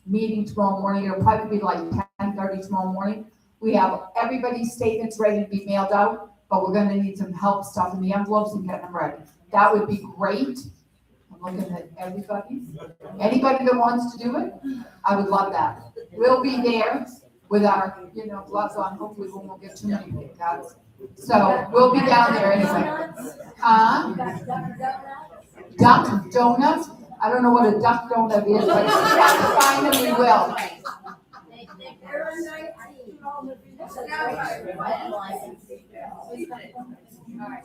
meeting tomorrow morning, it'll probably be like 10:30 tomorrow morning. We have everybody's statements ready to be mailed out, but we're gonna need some help stuffing the envelopes and getting them ready. That would be great. I'm looking at everybody. Anybody that wants to do it, I would love that. We'll be there with our, gloves on. Hopefully we won't get too many big guys. So we'll be down there anyway. Duck donuts? I don't know what a duck donut is, but if we have to find them, we will.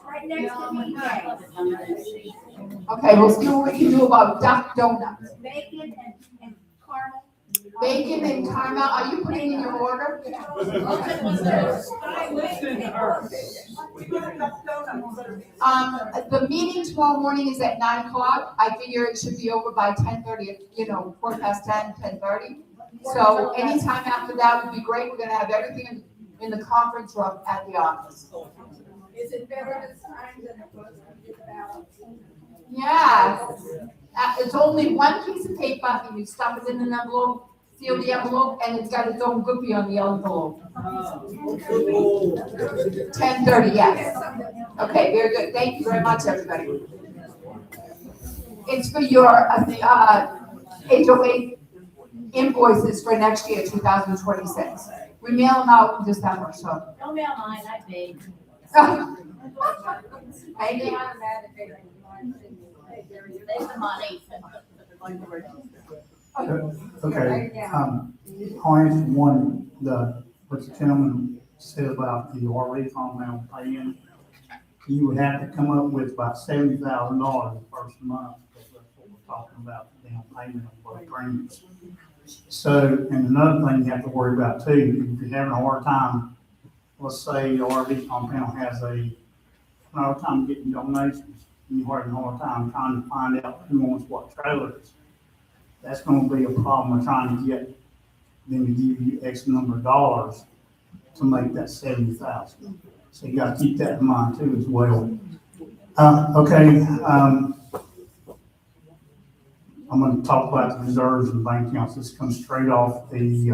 Right next to me. Okay, we'll see what we can do about duck donuts. Bacon and caramel. Bacon and caramel, are you putting in your order? The meeting tomorrow morning is at 9:00. I figure it should be over by 10:30, 10:10, 10:30. So anytime after that would be great. We're gonna have everything in the conference room at the office. Is it better this time than it was when we did the ballot? Yeah. It's only one piece of paper, and you stuff it in an envelope, seal the envelope, and it's got its own cookie on the envelope. 10:30, yes. Okay, very good. Thank you very much, everybody. It's for your, HOA invoices for next year, 2026. We mail them out in December, so. Don't mail mine, I paid. Thank you. Save the money. Okay, I'll answer one, what the gentleman said about the RV compound paying. You would have to come up with about $70,000 the first month, because that's what we're talking about, the down payment of both premiums. So, and another thing you have to worry about too, if you're having a hard time, let's say the RV compound has a hard time getting donations, and you're having a hard time trying to find out who wants what trailers. That's gonna be a problem of trying to get them to give you X number of dollars to make that 70,000. So you gotta keep that in mind too as well. I'm gonna talk about the reserves and bank accounts. This comes straight off the,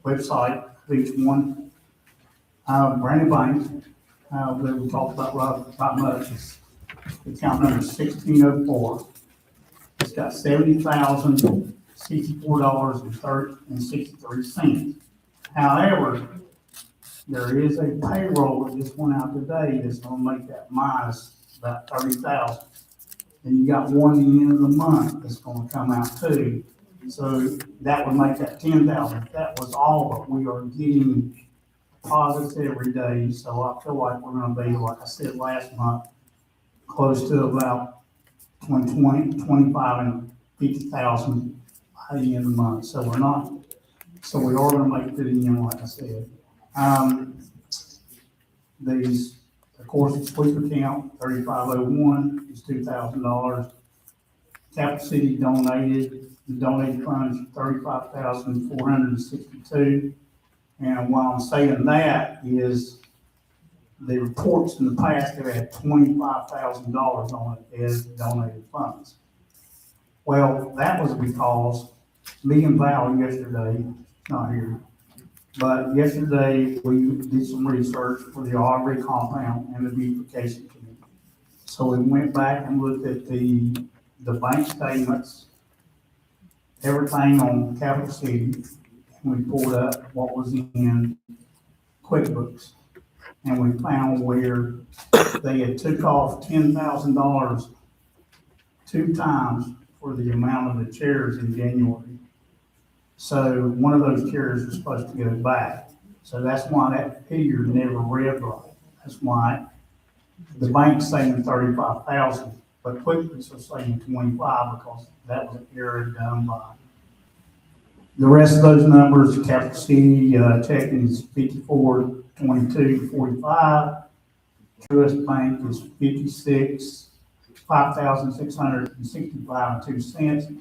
website, each one. Brandon Bank, that we talked about right much, is account number 1604. It's got $70,064.63. However, there is a payroll that just went out today that's gonna make that minus about 30,000. then you got one at the end of the month that's gonna come out too. So that would make that 10,000. If that was all, but we are getting deposits every day, so I feel like we're gonna be, like I said last month, close to about between 25 and 50,000 by the end of the month. So we are gonna make it to the end, like I said. These, of course, the sweep account, 3501 is $2,000. Capital City donated, the donated funds, 35,462. And while I'm saying that is the reports in the past have had $25,000 on it as donated funds. Well, that was because me and Val yesterday, not here, but yesterday we did some research for the Aubrey compound and the beautification committee. So we went back and looked at the bank statements, everything on Capital City, and we pulled up what was in QuickBooks. And we found where they had took off $10,000 two times for the amount of the chairs in January. So one of those chairs was supposed to go back. So that's why that figure never read right. That's why the bank's saying 35,000, but QuickBooks are saying 25 because that was an error done by. The rest of those numbers, Capital City checking is 5422.45. Trust Bank is 5,665.02.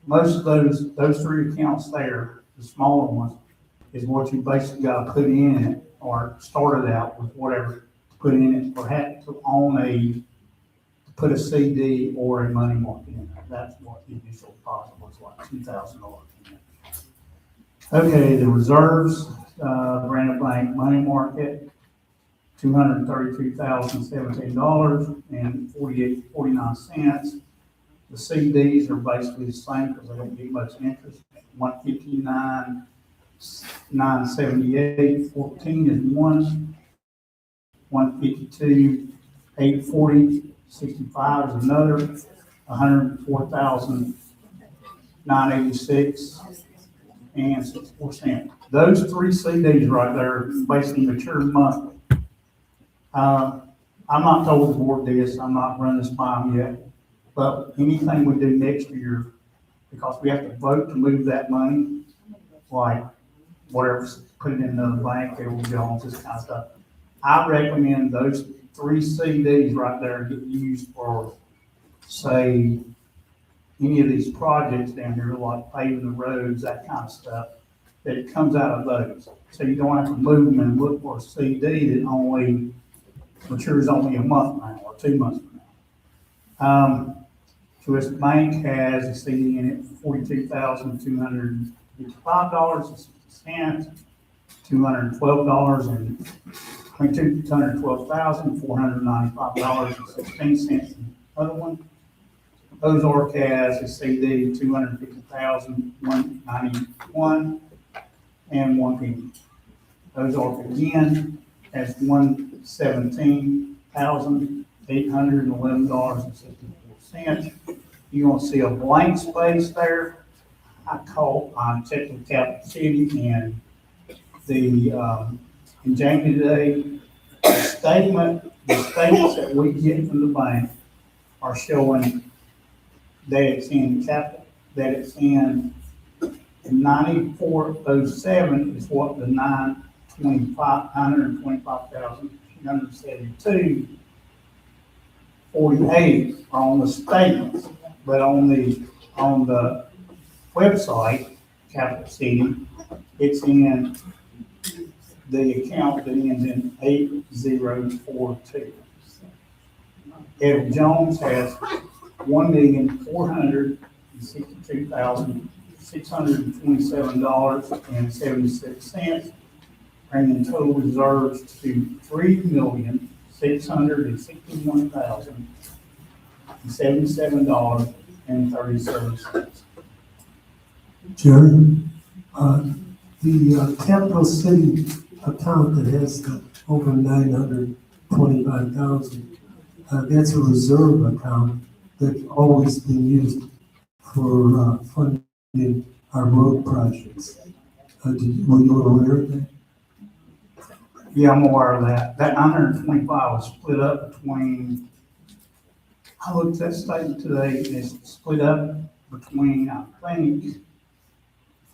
Most of those three accounts there, the smaller ones, is what you basically got to put in it or started out with whatever to put in it or had to put a CD or a money market in it. That's what the initial deposit was like, $2,000. Okay, the reserves, Granite Bank money market, $232,017.49. The CDs are basically the same because they don't get much interest. 159,978.14 is one. 152,840.65 is another. 104,986 and 6%. Those three CDs right there basically mature monthly. I'm not told the board this, I'm not running this by them yet, but anything we do next year, because we have to vote to move that money, like whatever's put it in another bank, there will go on this kind of stuff. I recommend those three CDs right there get used for, say, any of these projects down here, like paving the roads, that kind of stuff, that it comes out of those. So you don't have to move them and look for a CD that only matures only a month now or 2 months from now. Trust Bank has a CD in it, $42,255.60, $212,495.16. Other one. Ozark has a CD, $250,191 and 1 penny. Ozark again has $117,811.64. You're gonna see a blank space there. I checked with Capital City and in January today, the statements that we get from the bank are showing that it's in capital, that it's in 9407 is what the 925,872.48 are on the statements, but on the website, Capital City, it's in the account that ends in 8042. Ed Jones has $1,462,627.76, bringing total reserves to $3,601,077.37. Jerry, the Capital City account that has over 925,000, that's a reserve account. that's always been used for funding our road projects. Were you aware of that? Yeah, I'm aware of that. That 925 was split up between, I looked at that statement today, it's split up between, I think,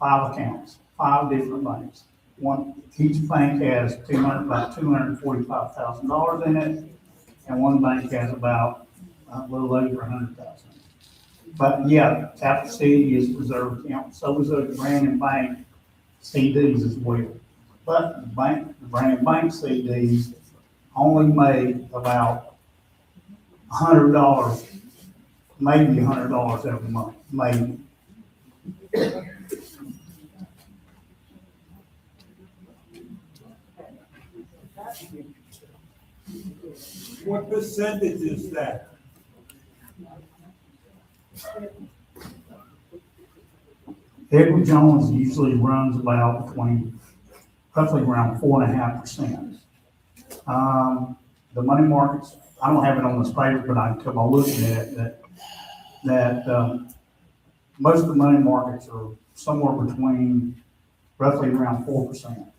5 accounts, 5 different banks. Each bank has about $245,000 in it, and one bank has about a little over 100,000. But yeah, Capital City is reserve account, so is the Brandon Bank CDs as well. But the Brandon Bank CDs only made about $100, maybe $100 every month, maybe. What percentage is that? Edward Jones usually runs about roughly around 4.5%. The money markets, I don't have it on this paper, but I can tell by looking at it that most of the money markets are somewhere between roughly around 4%.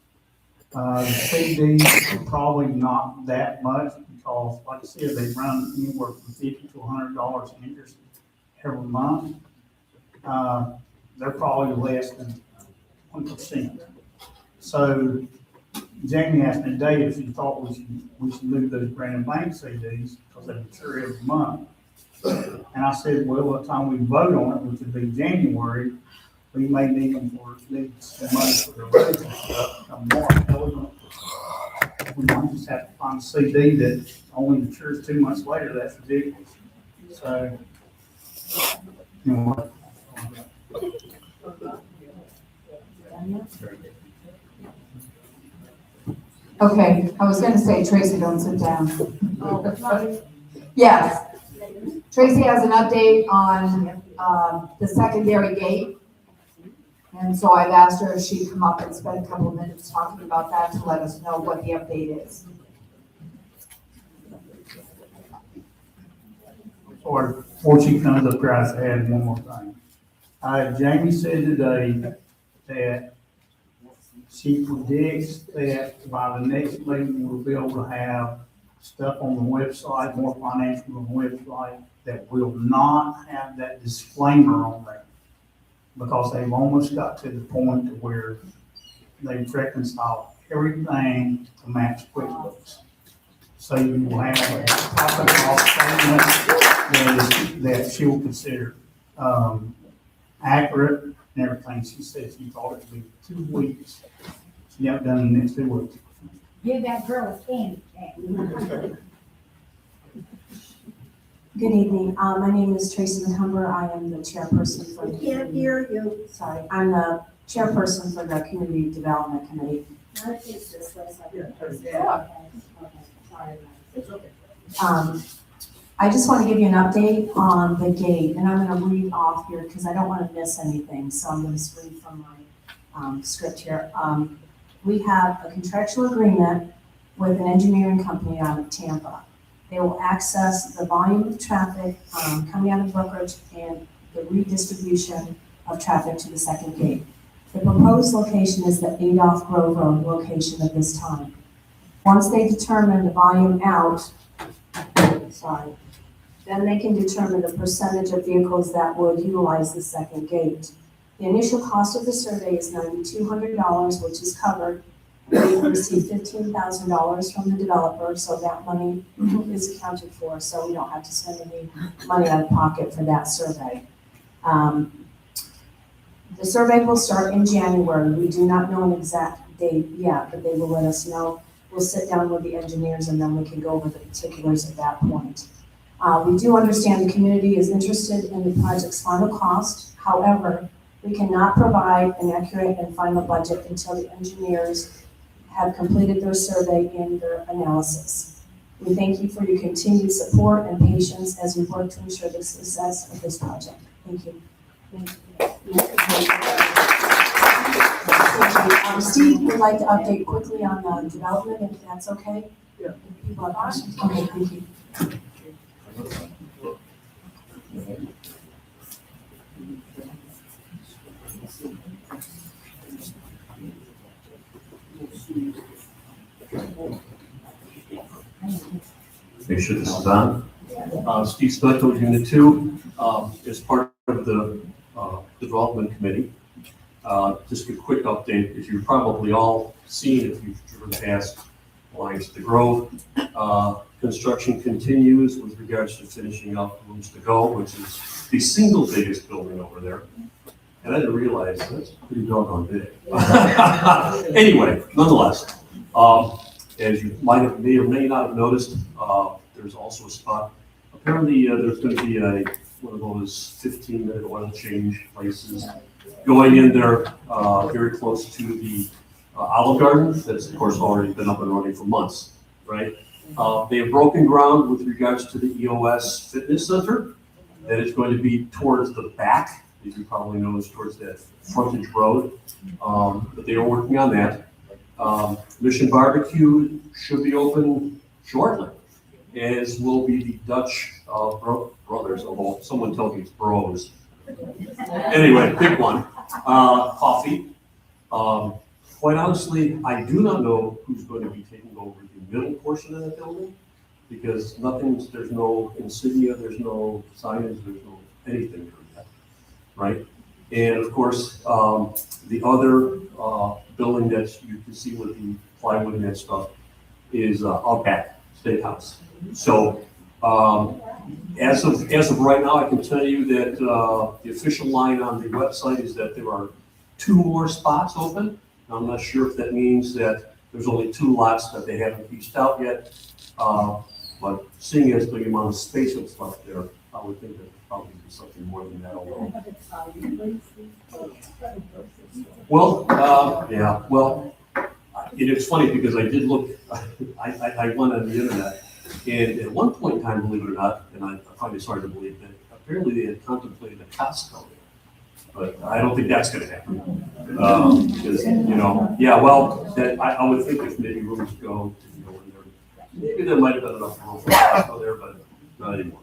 The CDs are probably not that much because, like I said, they run anywhere from $50 to $100 in interest every month. They're probably less than 1%. So Jamie asked me today if she thought we should move those Brandon Bank CDs because they mature every month. And I said, well, by the time we vote on it, which would be January, we may need some money for the roads and stuff. We might just have to find a CD that only matures 2 months later. That's ridiculous. So, you know what? Okay, I was gonna say, Tracy, don't sit down. Yes, Tracy has an update on, the secondary gate. And so I've asked her if she'd come up and spend a couple of minutes talking about that to let us know what the update is. Or before she comes up here, I have to add one more thing. Jamie said today that she predicts that by the next meeting, we'll be able to have stuff on the website, more financial on the website, that will not have that disclaimer on there. Because they've almost got to the point to where they've reconciled everything to match QuickBooks. So you will have a profit and loss statement that she will consider accurate and everything. She said she thought it would be 2 weeks. She got done in the next 2 weeks. Give that girl a candy. Good evening. My name is Tracy McCumber. I am the chairperson for the. Can't hear you. Sorry, I'm the chairperson for the Community Development Committee. I just want to give you an update on the gate, and I'm going to read off here because I don't want to miss anything. So I'm going to read from my script here. We have a contractual agreement with an engineering company out of Tampa. They will access the volume of traffic coming out of Brookridge and the redistribution of traffic to the second gate. The proposed location is the Adolph Grove Road location at this time. Once they determine the volume out, then they can determine the percentage of vehicles that will utilize the second gate. The initial cost of the survey is $9,200, which is covered. We've received $15,000 from the developer, so that money is accounted for, so we don't have to spend any money out of pocket for that survey. The survey will start in January. We do not know an exact date yet, but they will let us know. We'll sit down with the engineers and then we can go over the particulars at that point. We do understand the community is interested in the project's final cost. However, we cannot provide an accurate and final budget until the engineers have completed their survey and their analysis. We thank you for your continued support and patience as we work to ensure the success of this project. Thank you. Steve would like to update quickly on the development, if that's okay? Yeah. People have questions? Okay, thank you. making sure this is on. Steve Smetto, Unit 2, is part of the development committee. Just a quick update, as you've probably all seen if you've driven past Lines to Grove. Construction continues with regards to finishing up Rooms to Go, which is the single biggest building over there. And I didn't realize that's pretty doggone big. Anyway, nonetheless, as you may or may not have noticed, there's also a spot. Apparently, there's going to be one of those 15-minute oil change places going in there very close to the Olive Garden. That's, of course, already been up and running for months, right? They have broken ground with regards to the EOS Fitness Center. That is going to be towards the back, as you probably know, is towards that frontage road. But they are working on that. Mission Barbecue should be open shortly, as will be the Dutch brothers, although someone tells me it's bros. Anyway, big one. Coffee. Quite honestly, I do not know who's going to be taking over the middle portion of that building, because there's no insignia, there's no signage, there's no anything for that, right? And of course, the other building that you can see with the plywood and that stuff is Outback Steakhouse. So as of right now, I can tell you that the official line on the website is that there are 2 more spots open. I'm not sure if that means that there's only 2 lots that they haven't pieced out yet. But seeing as the amount of space that's left there, I would think that there's probably be something more than that. Yeah, well, it's funny because I did look, I went on the internet, and at one point in time, believe it or not, and I find it hard to believe that apparently they had contemplated a Costco there. But I don't think that's gonna happen. Because, yeah, well, I would think if maybe Rooms to Go in there, maybe there might have been enough room for Costco there, but not anymore.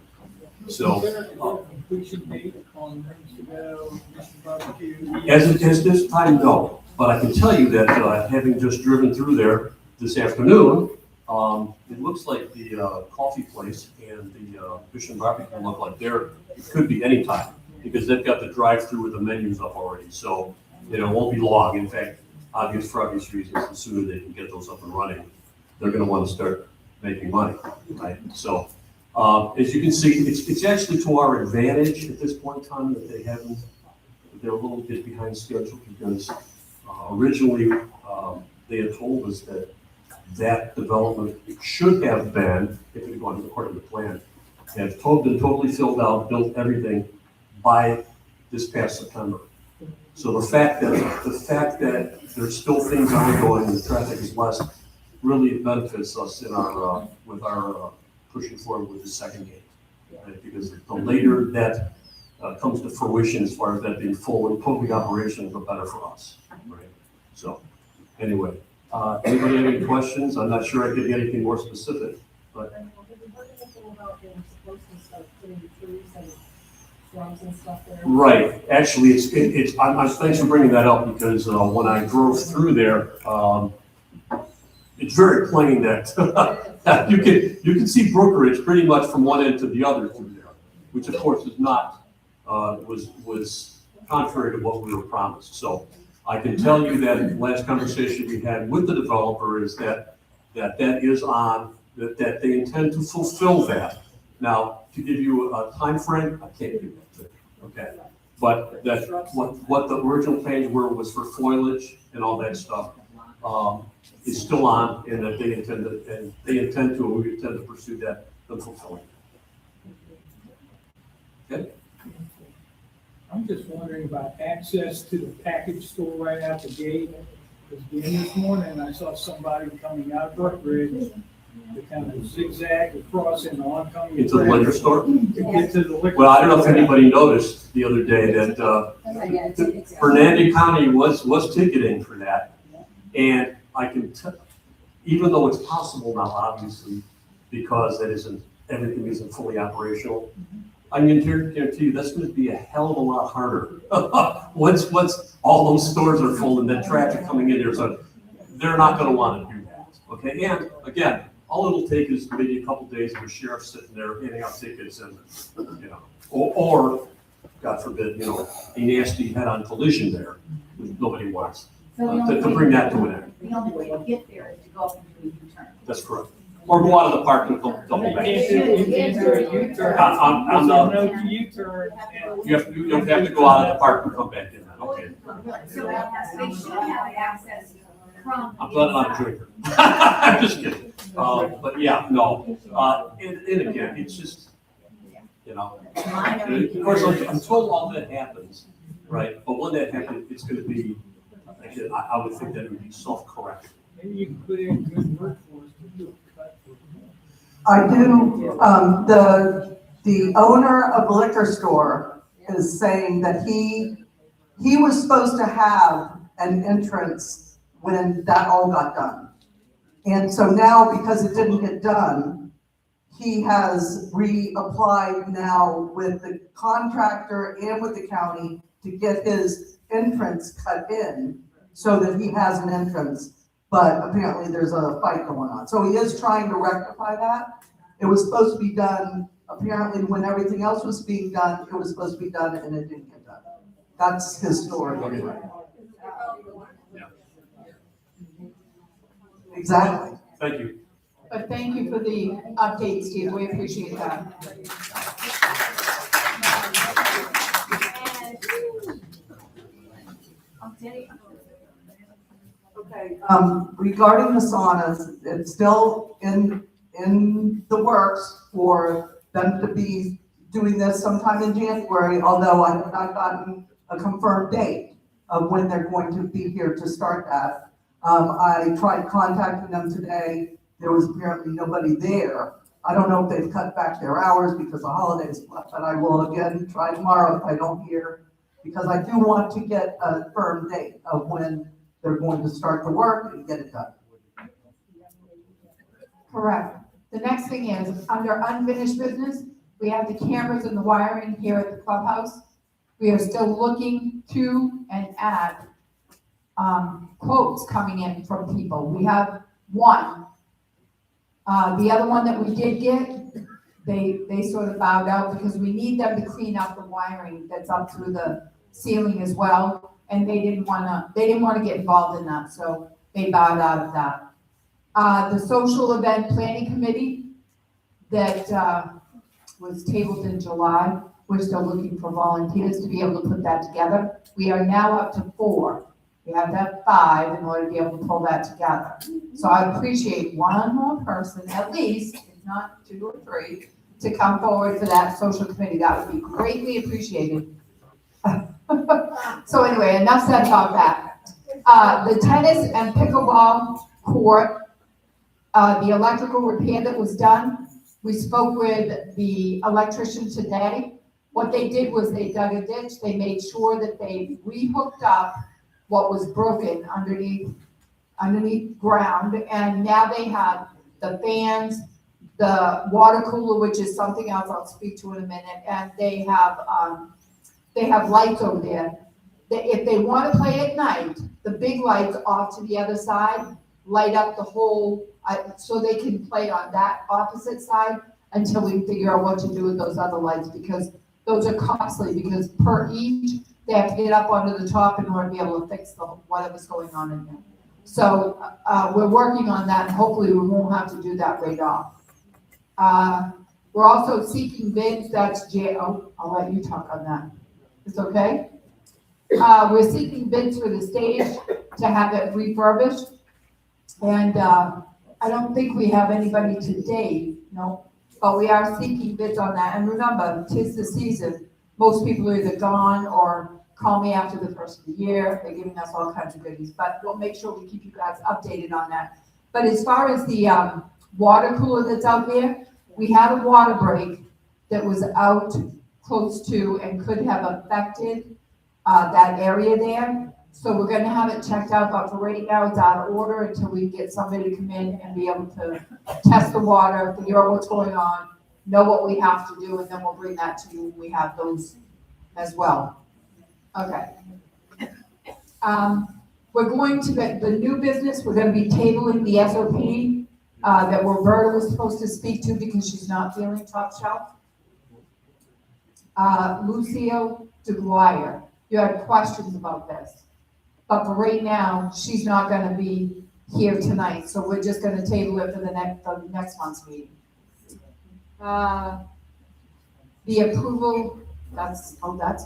So. Completion date on Rooms to Go, Mission Barbecue. As this time, no, but I can tell you that having just driven through there this afternoon, it looks like the coffee place and the Mission Barbecue look like it could be any time, because they've got the drive-through with the menus up already, so it won't be long. In fact, for obvious reasons, the sooner they can get those up and running, they're going to want to start making money, right? So, as you can see, it's actually to our advantage at this point in time that they're a little bit behind schedule, because originally they had told us that development should have been, if it had gone according to plan, been totally filled out, built everything by this past September. So the fact that there's still things ongoing and the traffic is less really benefits us in our pushing forward with the second gate, right? Because the later that comes to fruition, as far as that being full and totally operational, the better for us, right? So anyway, anybody have any questions? I'm not sure I could get anything more specific, but. Right, actually, thanks for bringing that up, because when I drove through there, it's very plain that you can see Brookridge pretty much from one end to the other through there, which of course is not, was contrary to what we were promised. So I can tell you that the last conversation we had with the developer is that is on, that they intend to fulfill that. Now, to give you a time frame, I can't do that, okay? But that what the original plans were was for foliage and all that stuff is still on, and that we intend to pursue that and fulfill it. Okay. I'm just wondering about access to the package store right out the gate. Because again, this morning I saw somebody coming out of Brookridge to kind of zigzag across and oncoming. Into the liquor store? To get to the liquor. Well, I don't know if anybody noticed the other day that Fernandez County was ticketing for that. And I can tell, even though it's possible now, obviously, because everything isn't fully operational, I can guarantee you that's going to be a hell of a lot harder. Once all those stores are full and that traffic coming in there, so they're not going to want to do that. Okay, and again, all it'll take is maybe a couple days of a sheriff sitting there handing out tickets and, you know, or, God forbid, you know, a nasty head-on collision there, which nobody wants, to bring that to an end. The only way to get there is to go up and do a U-turn. That's correct. Or go out of the park and come double You back. can't do a U-turn. On the- There's no U-turn. You don't have to go out of the park and come back in then, okay. So they should have access from. I'm not a drinker. I'm just kidding. But yeah, no. And again, it's just, you know, of course, until all that happens, right? But when that happens, it's gonna be, again, I would think that it would be self-correcting. Maybe you can put in good workforce to do it. I do, the owner of the liquor store is saying that he was supposed to have an entrance when that all got done. And so now, because it didn't get done, he has reapplied now with the contractor and with the county to get his entrance cut in so that he has an entrance. But apparently there's a fight going on. So he is trying to rectify that. It was supposed to be done, apparently when everything else was being done, it was supposed to be done and it didn't get done. That's his story. Exactly. Thank you. But thank you for the update, Steve, we appreciate that. Okay, regarding the saunas, it's still in the works for them to be doing this sometime in January, although I have not gotten a confirmed date of when they're going to be here to start that. I tried contacting them today. There was apparently nobody there. I don't know if they've cut back their hours because of holidays, but I will again try tomorrow if I don't hear, because I do want to get a firm date of when they're going to start the work and get it done. Correct. The next thing is, under unfinished business, we have the cameras and the wiring here at the clubhouse. We are still looking to and at quotes coming in from people. We have one. The other one that we did get, they sort of bowed out because we need them to clean up the wiring that's up through the ceiling as well. And they didn't wanna get involved in that, so they bowed out of that. The social event planning committee that was tabled in July, we're still looking for volunteers to be able to put that together. We are now up to 4. We have to have 5 in order to be able to pull that together. So I appreciate one more person, at least, if not 2 or 3, to come forward for that social committee. That would be greatly appreciated. So anyway, enough said about that. The tennis and pickleball court, the electrical repair that was done, we spoke with the electrician today. What they did was they dug a ditch. They made sure that they re-hooked up what was broken underneath ground, and now they have the fans, the water cooler, which is something else I'll speak to in a minute, and they have lights over there. If they want to play at night, the big lights off to the other side light up the whole, so they can play on that opposite side until we figure out what to do with those other lights, because those are costly, because per each, they have to get up onto the top in order to be able to fix whatever's going on in there. So we're working on that, and hopefully we won't have to do that right off. We're also seeking bids. That's I'll let you talk on that. It's okay? We're seeking bids for the stage to have it refurbished. And I don't think we have anybody to date, no, but we are seeking bids on that. And remember, 'tis the season. Most people are either gone or call me after the first of the year. They're giving us all kinds of goodies, but we'll make sure we keep you guys updated on that. But as far as the water cooler that's out there, we had a water break that was out close to and could have affected that area there. So we're gonna have it checked out, but for right now, it's out of order until we get somebody to come in and be able to test the water, figure out what's going on, know what we have to do, and then we'll bring that to you when we have those as well. Okay. We're going to the new business, we're gonna be tabling the SOP that Roberta was supposed to speak to because she's not feeling top shelf. Lucio DeGuire, you had questions about this. But for right now, she's not gonna be here tonight, so we're just gonna table it for the next month's meeting. The approval, that's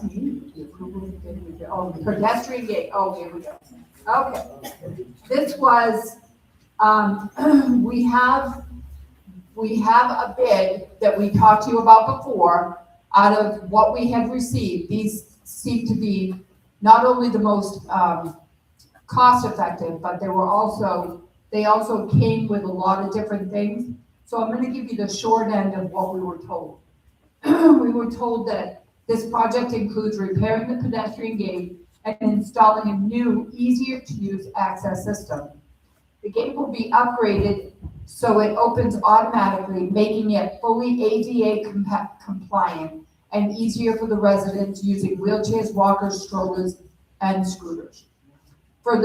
me, the approval, the pedestrian gate, here we go. Okay, this was, we have a bid that we talked to you about before. Out of what we have received, these seem to be not only the most, cost effective, but they also came with a lot of different things. So I'm gonna give you the short end of what we were told. We were told that this project includes repairing the pedestrian gate and installing a new, easier to use access system. The gate will be upgraded so it opens automatically, making it fully ADA compliant and easier for the residents using wheelchairs, walkers, strollers, and scooters. For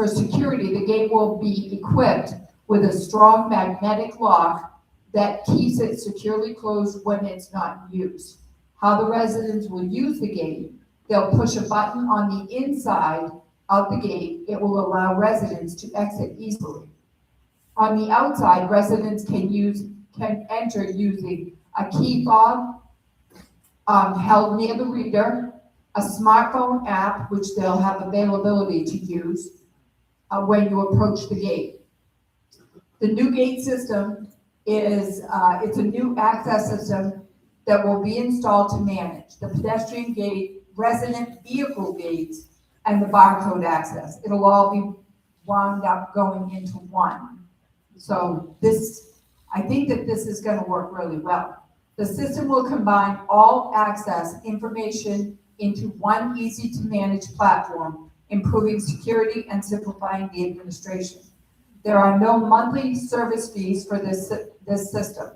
security, the gate will be equipped with a strong magnetic lock that keeps it securely closed when it's not used. How the residents will use the gate, they'll push a button on the inside of the gate. It will allow residents to exit easily. On the outside, residents can enter using a key fob held near the reader, a smartphone app, which they'll have availability to use when you approach the gate. The new gate system is, it's a new access system that will be installed to manage the pedestrian gate, resident vehicle gates, and the barcode access. It'll all be wound up going into one. So I think that this is gonna work really well. The system will combine all access information into one easy-to-manage platform, improving security and simplifying the administration. There are no monthly service fees for this system.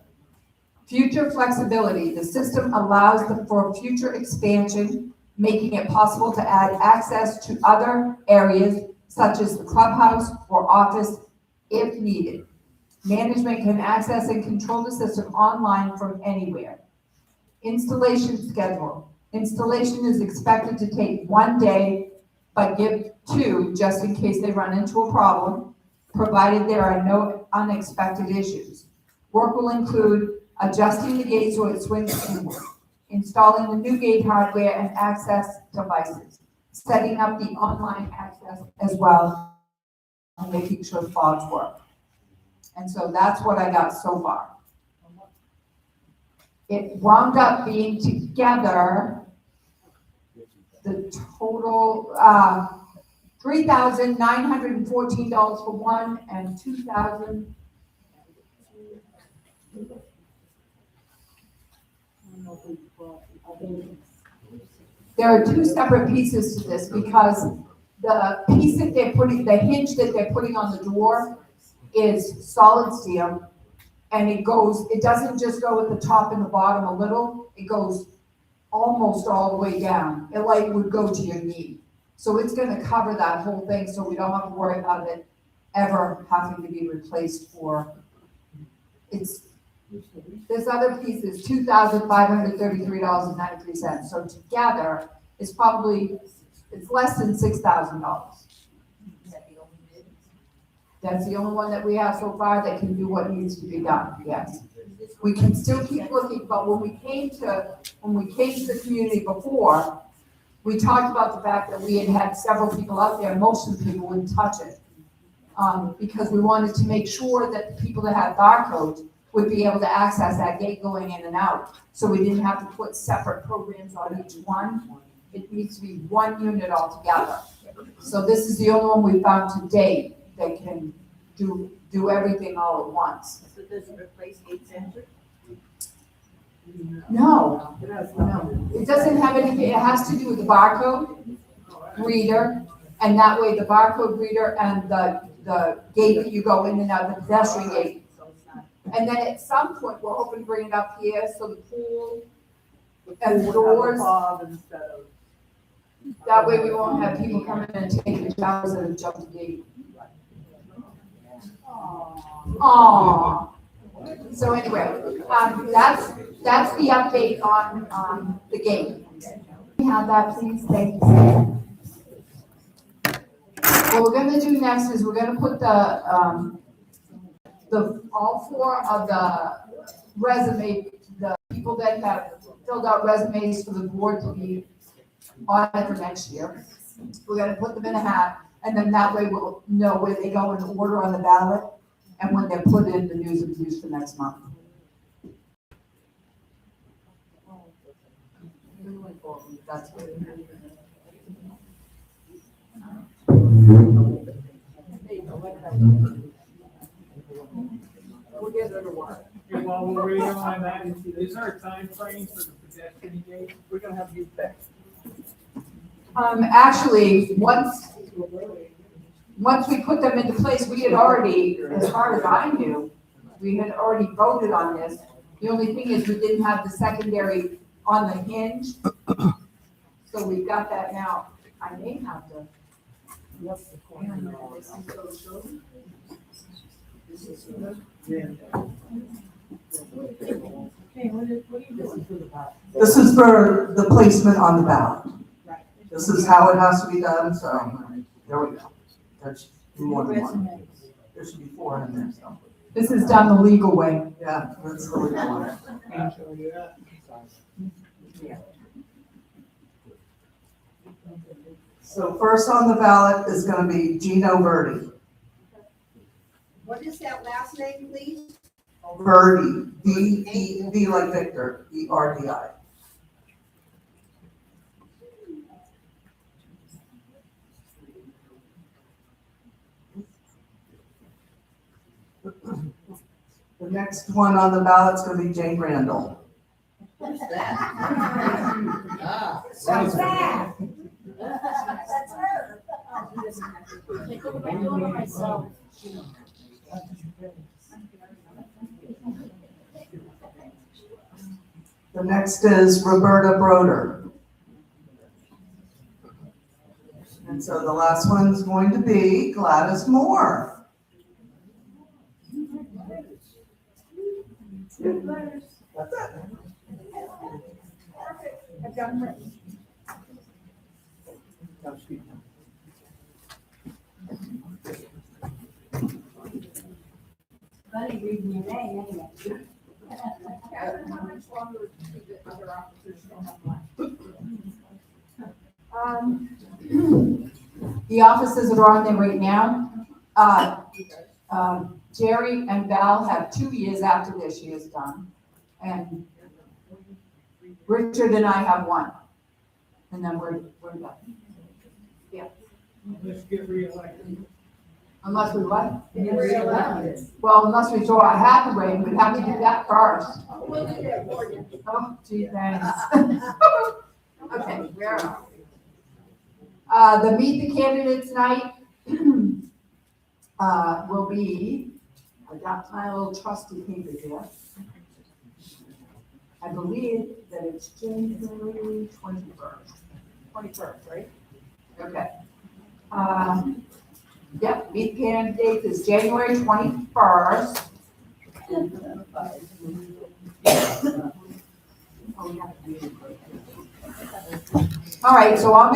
Future flexibility. The system allows for future expansion, making it possible to add access to other areas such as the clubhouse or office if needed. Management can access and control the system online from anywhere. Installation schedule. Installation is expected to take 1 day, but give 2 just in case they run into a problem, provided there are no unexpected issues. Work will include adjusting the gate so it swings inward, installing the new gate hardware and access devices, setting up the online access as well, and making sure fobs work. And so that's what I got so far. It wound up being together, the total, $3,914 for one and $2,000. There are 2 separate pieces to this because the piece that they're putting, the hinge that they're putting on the door is solid steel, and it doesn't just go at the top and the bottom a little, it goes almost all the way down. It like would go to your knee. So it's gonna cover that whole thing, so we don't have to worry about it ever having to be replaced this other piece is $2,533.93. So together, it's less than $6,000. That's the only one that we have so far that can do what needs to be done, yes. We can still keep looking, but when we came to the community before, we talked about the fact that we had several people out there, most of the people wouldn't touch it. Because we wanted to make sure that the people that had barcodes would be able to access that gate going in and out. So we didn't have to put separate programs on each one. It needs to be one unit altogether. So this is the only one we found to date that can do everything all at once. So does it replace gate center? No, it doesn't have anything, it has to do with the barcode reader, and that way the barcode reader and the gate that you go in and out, the pedestrian gate. And then at some point, we're hoping to bring it up here, so the pool and the doors, that way we won't have people coming in and taking showers at a jump gate. Aww. So anyway, that's the update on the game. Have that, please, thank you. What we're gonna do next is we're gonna put all four of the resume, the people that have filled out resumes for the board to be on it for next year. We're gonna put them in a hat, and then that way we'll know where they go in order on the ballot and when they're put in the news and views for next month. That's what it is. We'll get it to work. And while we're waiting on that, is there a time frame for the pedestrian gate? We're gonna have you back. Actually, once we put them into place, we had already, as far as I knew, we had already voted on this. The only thing is we didn't have the secondary on the hinge. So we've got that now. I may have to. This is for the placement on the ballot. This is how it has to be done, so there we go. There's more than one. There should be 4 in there, so. This is done the legal way. Yeah, that's the legal one. So first on the ballot is gonna be Gino Verdi. What is that last name, please? Verdi, V like Victor, E-R-D-I. The next one on the ballot is gonna be Jane Randall. Who's that? What's that? That's her. The next is Roberta Broder. And so the last one's going to be Gladys Moore. That's it. I've got her. Funny reading your name, anyway. How much longer do the other officers still have left? The offices that are on there right now, Jerry and Val have 2 years after this year's done. And Richard and I have 1. And then we're done. Yeah. Let's get reelected. Unless we what? Well, unless we draw a hat away, we'd have to do that first. We'll do that for you. Oh, gee, thanks. Okay, where are we? The Meet the Candidates night will be, I got my little trusty paper here. I believe that it's January 21st. 21st, right? Okay. Yep, Meet the Candidates is January 21st. All right, so I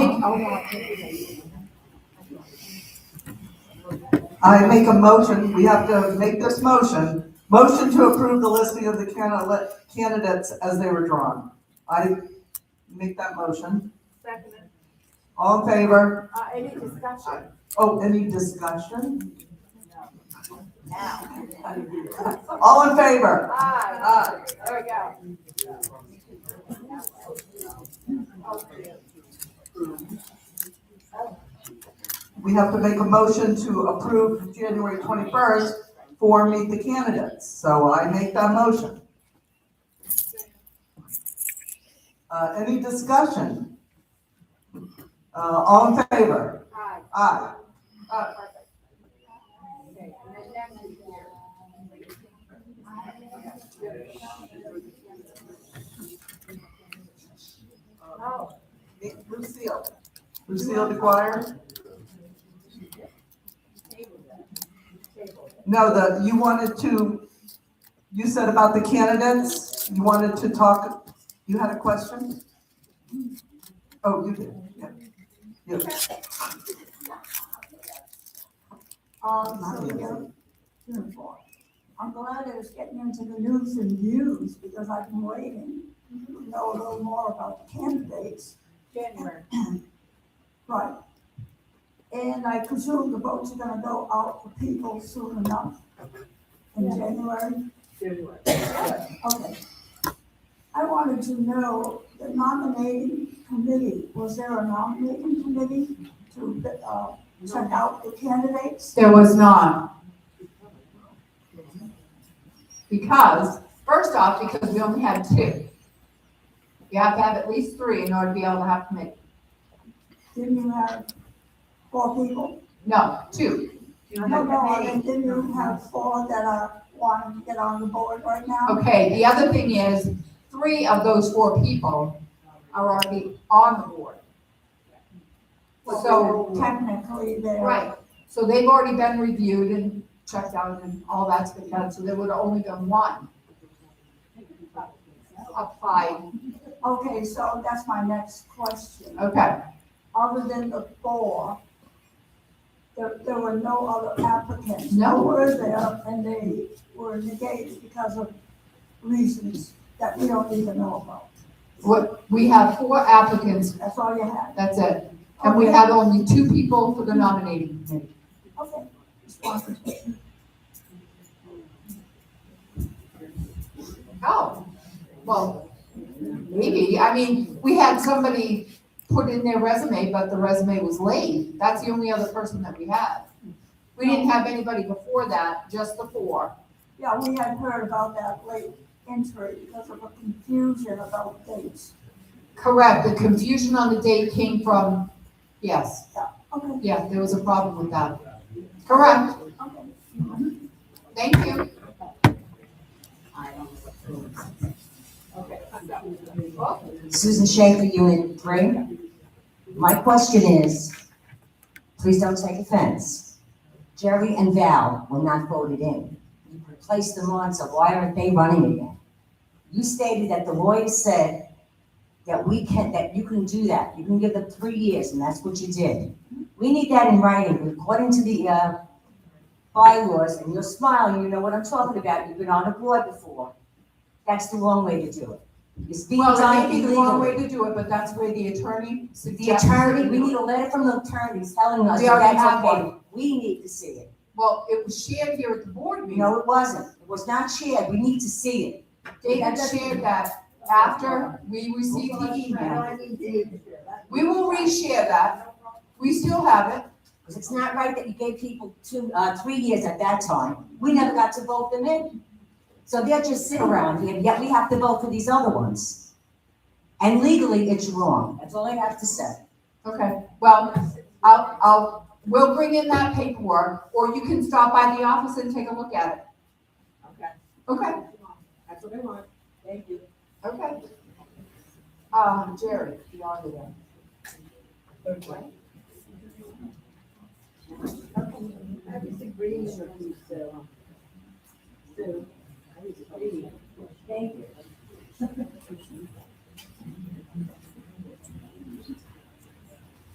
make a motion, we have to make this motion. Motion to approve the listing of the candidates as they were drawn. I make that motion. Second. All in favor? Any discussion? Oh, any discussion? Now. All in favor? Aye. There we go. We have to make a motion to approve January 21st for Meet the Candidates. So I make that motion. Any discussion? All in favor? Aye. Aye. Perfect. Okay, and then next is here. Oh. Lucille DeGuire? No, you said about the candidates, you wanted to talk, you had a question? Oh, you did, yeah. Yeah. I'm glad it's getting into the news and views because I've been waiting to know a little more about the candidates. January. Right. And I presume the votes are gonna go out for people soon enough in January? January. Okay. I wanted to know the nominating committee, was there a nominating committee to, check out the candidates? There was not. Because, first off, because we only had two. You have to have at least three in order to be able to have committee. Didn't you have 4 people? No, two. Didn't you have 4 that are wanting to get on the board right now? Okay, the other thing is, 3 of those 4 people are already on the board. So, Technically, they're. right, so they've already been reviewed and checked out and all that's been done, so there would have only been 1 applied. Okay, so that's my next question. Okay, Other than the 4, there were no other applicants. No. Who were there, and they were negated because of reasons that we don't even know about. we have 4 applicants, That's all you had. that's it. And we Okay. had only 2 people for the nominating committee. Okay. Just wanted to- Oh, well, maybe, I mean, we had somebody put in their resume, but the resume was late. That's the only other person that we had. We didn't have anybody before that, just the 4. Yeah, we had heard about that late entry because of a confusion about dates. Correct, the confusion on the date came from, yes, Okay, yeah, there was a problem with that. Correct, okay. thank you. Susan Schaefer, Unit 3. My question is, please don't take offense. Jerry and Val were not voted in. You replaced them on, so why aren't they running again? You stated that the lawyer said that that you can do that. You can give them 3 years, and that's what you did. We need that in writing, according to the bylaws, and you're smiling, you know what I'm talking about. You've been on the board before. That's the wrong way to do it. It's being Well, done it may be the wrong way illegally. to do it, but that's where the attorney The suggested. attorney, we need a letter from the attorneys telling us We that already that's have okay. one. We need to see it. Well, it was shared here at the board meeting. No, it wasn't. It was not shared. We need to see it. David shared that after we received the email. We will reshare that. We still have it. Because it's not right that you gave people 3 years at that time. We never got to vote them in. So they'll just sit around here, yet we have to vote for these other ones. And legally, it's wrong. That's all I have to say. Okay, well, we'll bring in that paperwork, or you can stop by the office and take a look at it. Okay, Okay, that's what I want. Thank you. okay. Jerry, the auditor. I disagree with you, Sue. Sue, I disagree. Thank you.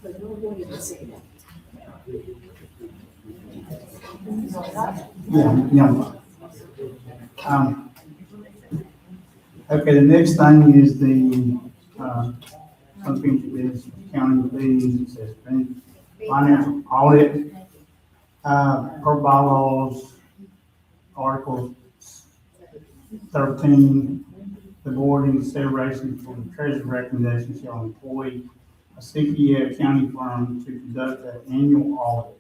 But no one can say that. Yeah. Okay, the next thing is the, unfinished county fees, it says financial audit, per bylaws, Article 13, the board in consideration for the treasurer's recommendation shall employ a CPA accounting firm to conduct an annual audit.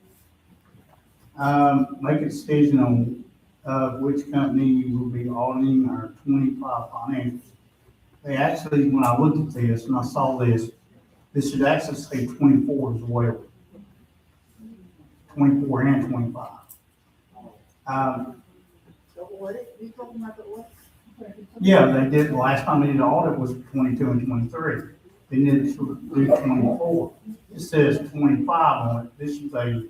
Make a decision on which company will be auditing our 25 financials. They actually, when I looked at this and I saw this should actually say 24 as well. 24 and 25. The audit, we talking about the audit? Yeah, they did, the last time they did the audit was 22 and 23. They didn't do 24. It says 25 on it. This should say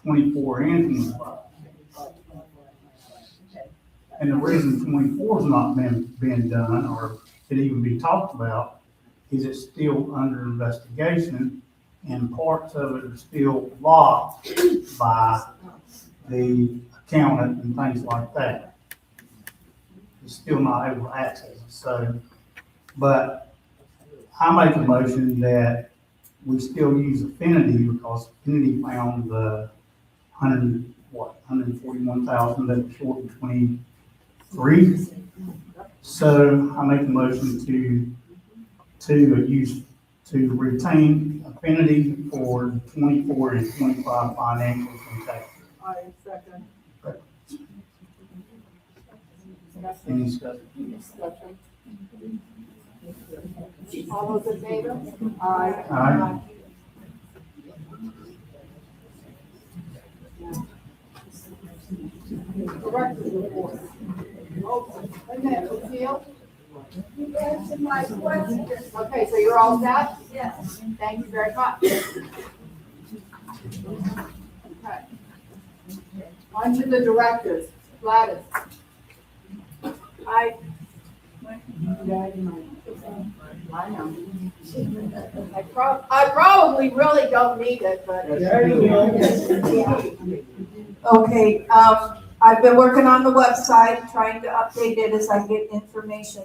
24 and 25. And the reason 24's not been done, or could even be talked about, is it's still under investigation, and parts of it are still locked by the accountant and things like that. It's still not able to access it, so, but I make a motion that we still use Affinity, because Affinity found the 141,000 that was short in 23. So I make a motion to retain Affinity for 24 and 25 financials and taxes. I second. Any discussion? Discussion. All those in favor? Aye. Aye. Director's report. Financial field. You answered my question. Okay, so you're all set? Yes. Thank you very much. Okay. On to the directors. Gladys. I know. I probably really don't need it, but. Okay, I've been working on the website, trying to update it as I get information.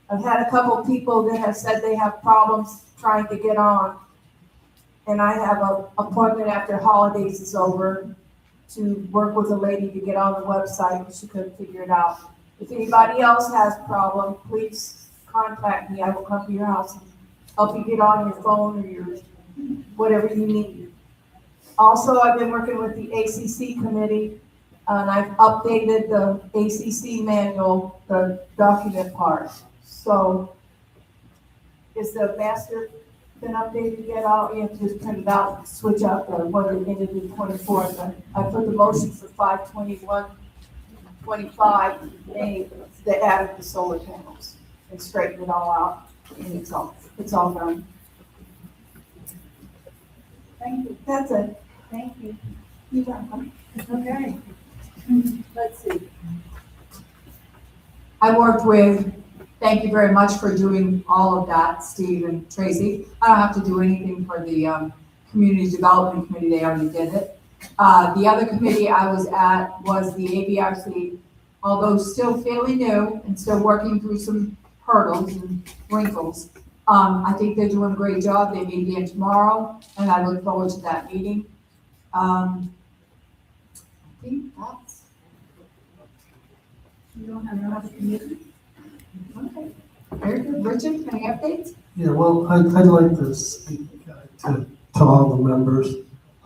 I've had a couple people that have said they have problems trying to get on. And I have an appointment after holidays is over to work with a lady to get on the website, but she couldn't figure it out. If anybody else has a problem, please contact me. I will come to your house and help you get on your phone or your, whatever you need. Also, I've been working with the ACC committee, and I've updated the ACC manual, the document part. So, is the master been updated yet? You have to just print it out, switch out the one that ended in 24th. I put the motion for 5/21/25, they added the solar panels and straightened it all out, and it's all done. Thank you. That's it. Thank you. You're welcome. Okay. Let's see. I worked with, thank you very much for doing all of that, Steve and Tracy. I don't have to do anything for the Community Development Committee, they already did it. The other committee I was at was the ABRC, although still fairly new and still working through some hurdles and wrinkles. I think they're doing a great job. They meet again tomorrow, and I look forward to that meeting. I think that's. You don't have another committee? Okay. Very good. Richard, any updates? Yeah, well, I'd like to speak to all the members.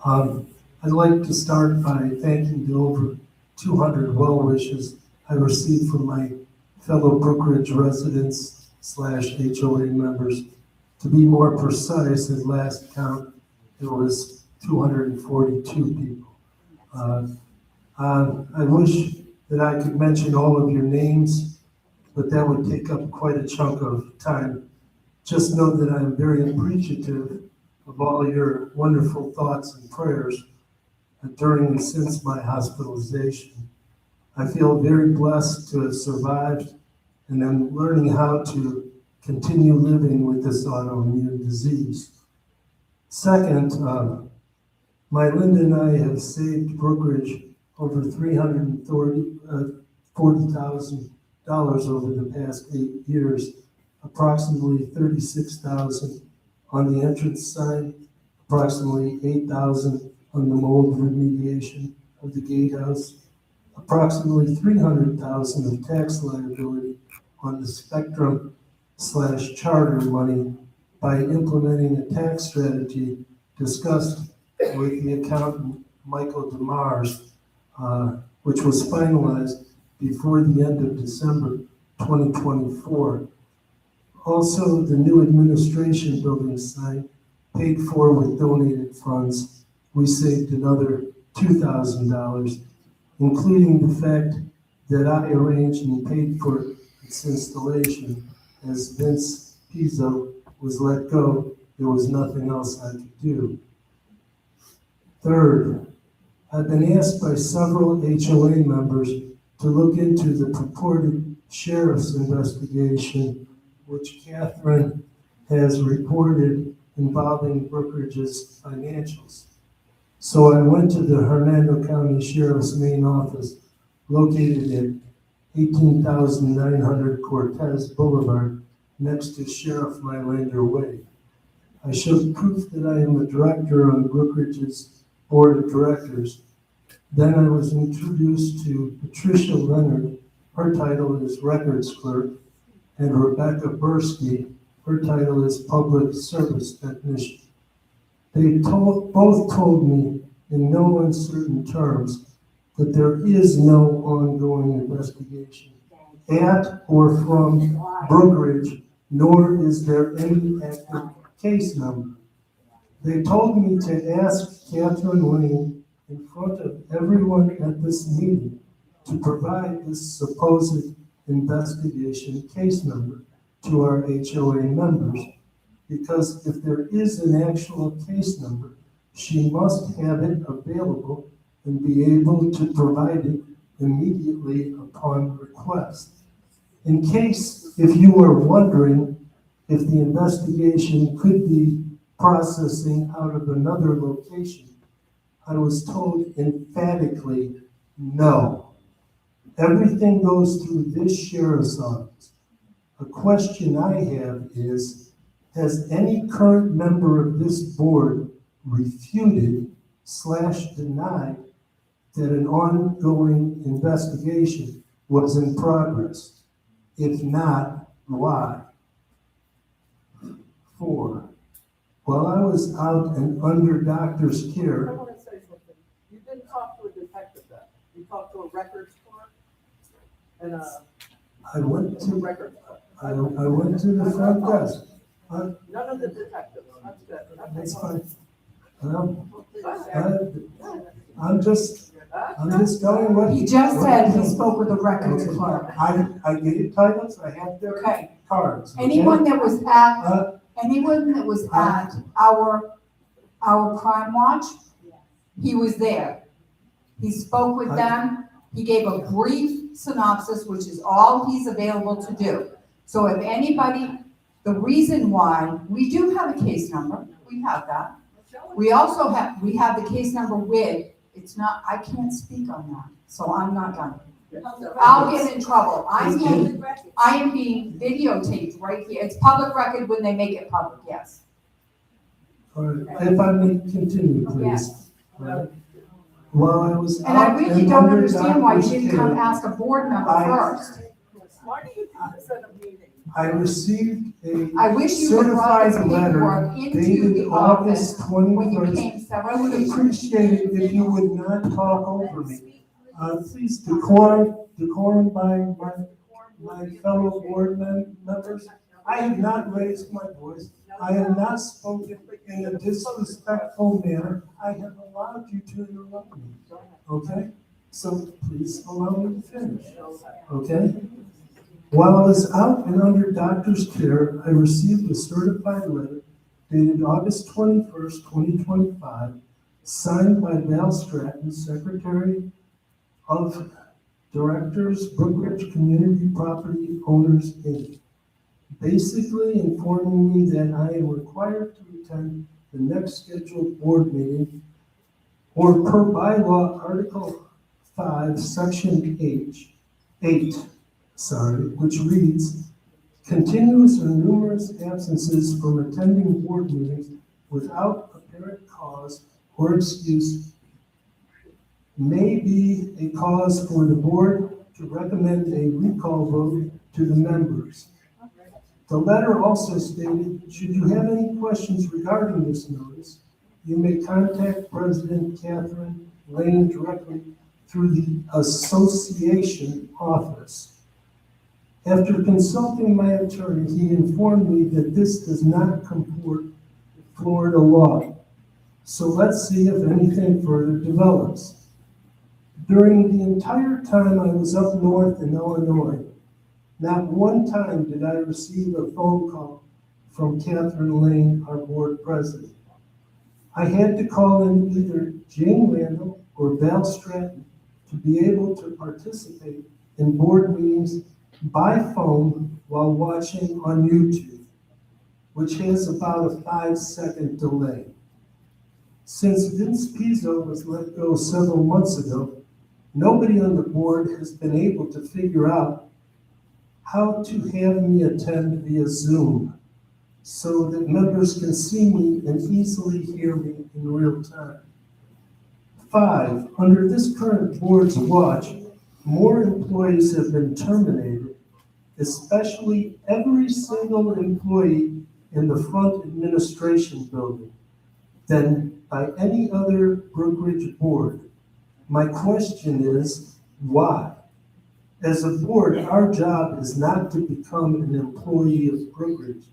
I'd like to start by thanking the over 200 well wishes I received from my fellow Brookridge residents / HOA members. To be more precise, at last count, it was 242 people. I wish that I could mention all of your names, but that would take up quite a chunk of time. Just know that I'm very appreciative of all your wonderful thoughts and prayers during and since my hospitalization. I feel very blessed to have survived, and I'm learning how to continue living with this autoimmune disease. Second, my Linda and I have saved Brookridge over $340,000 over the past 8 years, approximately $36,000 on the entrance sign, approximately $8,000 on the mold remediation of the gatehouse, approximately $300,000 of tax liability on the Spectrum / charter money by implementing a tax strategy discussed with the accountant Michael DeMars, which was finalized before the end of December 2024. Also, the new administration building sign paid for with donated funds, we saved another $2,000, including the fact that I arranged and paid for its installation. As Vince Pizzo was let go, there was nothing else I could do. Third, I've been asked by several HOA members to look into the purported sheriff's investigation, which Catherine has reported involving Brookridge's financials. So I went to the Hernando County Sheriff's main office located at 18,900 Cortez Boulevard, next to Sheriff Mylander Way. I showed proof that I am a director on Brookridge's board of directors. Then I was introduced to Patricia Leonard, her title is records clerk, and Rebecca Bursky, her title is public service technician. They both told me in no uncertain terms that there is no ongoing investigation at or from Brookridge, nor is there any active case number. They told me to ask Catherine Lane in front of everyone at this meeting to provide this supposed investigation case number to our HOA members, because if there is an actual case number, she must have it available and be able to provide it immediately upon request. In case, if you are wondering if the investigation could be processing out of another location, I was told emphatically, no. Everything goes through this sheriff's office. A question I have is, has any current member of this board refuted/denied that an ongoing investigation was in progress? If not, why? 4, while I was out and under doctor's I care, want to say something. You didn't talk to a detective then. You talked to a records clerk and I went a to records clerk. I went to the front desk. None of the detectives. That's good. That's fine. I'm just telling what. He just said he spoke with the records clerk. I gave titles, I have their Okay. cards. okay? Anyone that was at our crime watch, he was there. He spoke with them, he gave a brief synopsis, which is all he's available to do. So if anybody, the reason why, we do have a case number, we have that. We also have the case number with, it's not, I can't speak on that, so I'm not done. I'll get in trouble. I am being videotaped right here. It's public record when they make it public, yes. All right, if I may continue, please. Yes. While I was And I out really and don't under understand why you doctor's didn't come care, ask a board member first. Why do you do this at a meeting? I received a I wish you had brought this certified letter paperwork into dated the August office when you 21st. came I several would weeks. appreciate it if you would not talk over me. Please decorum by my fellow board members. I have not raised my voice. I have not spoken in a disrespectful manner. I have allowed you to interrupt me, okay? So please allow me to finish, okay? While I was out and under doctor's care, I received a certified letter dated August 21st, 2025, signed by Val Stratton, Secretary of Directors, Brookridge Community Property Owners, Inc., basically informing me that I am required to attend the next scheduled board meeting, or per bylaw Article 5, Section 8, which reads, continuous or numerous absences from attending board meetings without apparent cause or excuse may be a cause for the board to recommend a recall vote to the members. The letter also stated, should you have any questions regarding this notice, you may contact President Catherine Lane directly through the association office. After consulting my attorney, he informed me that this does not comport with Florida law. So let's see if anything further develops. During the entire time I was up north in Illinois, not one time did I receive a phone call from Catherine Lane, our board president. I had to call in either Jane Randall or Val Stratton to be able to participate in board meetings by phone while watching on YouTube, which has about a 5-second delay. Since Vince Pizzo was let go several months ago, nobody on the board has been able to figure out how to have me attend via Zoom so that members can see me and easily hear me in real time. 5, under this current board's watch, more employees have been terminated, especially every single employee in the front administration building, than by any other Brookridge board. My question is, why? As a board, our job is not to become an employee of Brookridge.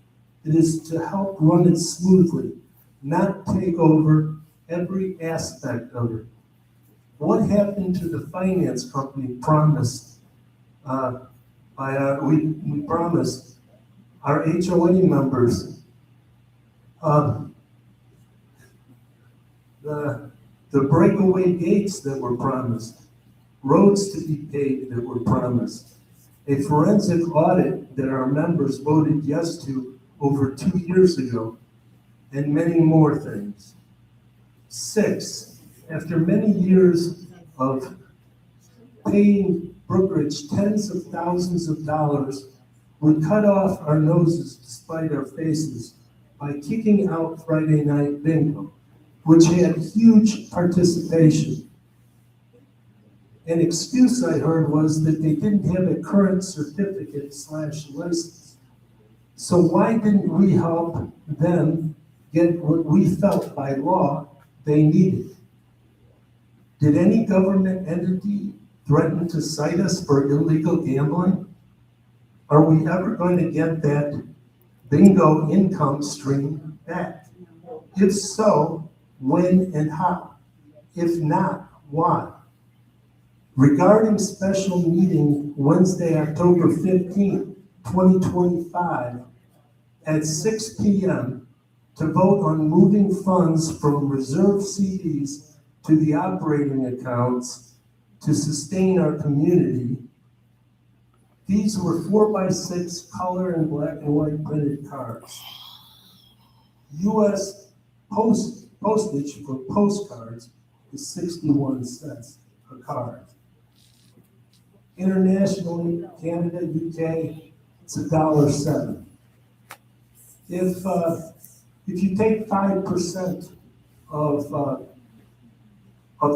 It is to help run it smoothly, not take over every aspect of it. What happened to the finance company promised? We promised our HOA members the breakaway gates that were promised, roads to be paved that were promised, a forensic audit that our members voted yes to over 2 years ago, and many more things. 6, after many years of paying Brookridge tens of thousands of dollars, we cut off our noses to spite our faces by kicking out Friday Night Bingo, which had huge participation. An excuse I heard was that they didn't have a current certificate/license. So why didn't we help them get what we felt by law they needed? Did any government entity threaten to cite us for illegal gambling? Are we ever going to get that bingo income stream back? If so, when and how? If not, why? Regarding special meeting Wednesday, October 15th, 2025 at 6 p.m. to vote on moving funds from reserve CDs to the operating accounts to sustain our community. These were 4x6 color and black and white printed cards. U.S. postage for postcards is 61 cents a card. Internationally, Canada, UK, it's $1.07. If you take 5% of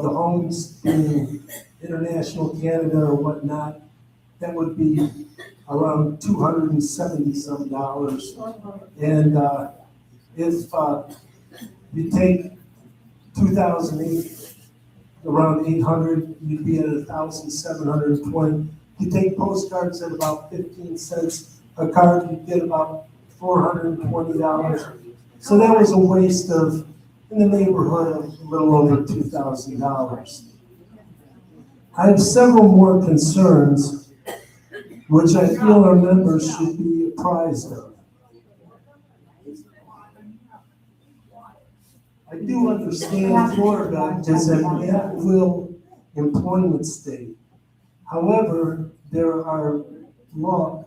the homes in international Canada or whatnot, that would be around $270 some dollars. And if you take 2008, around 800, you'd be at 1,720. You take postcards at about 15 cents a card, you'd get about $420. So that was a waste of, in the neighborhood of a little over $2,000. I have several more concerns, which I feel our members should be apprised of. I do understand Florida is an at-will employment state. However, there are laws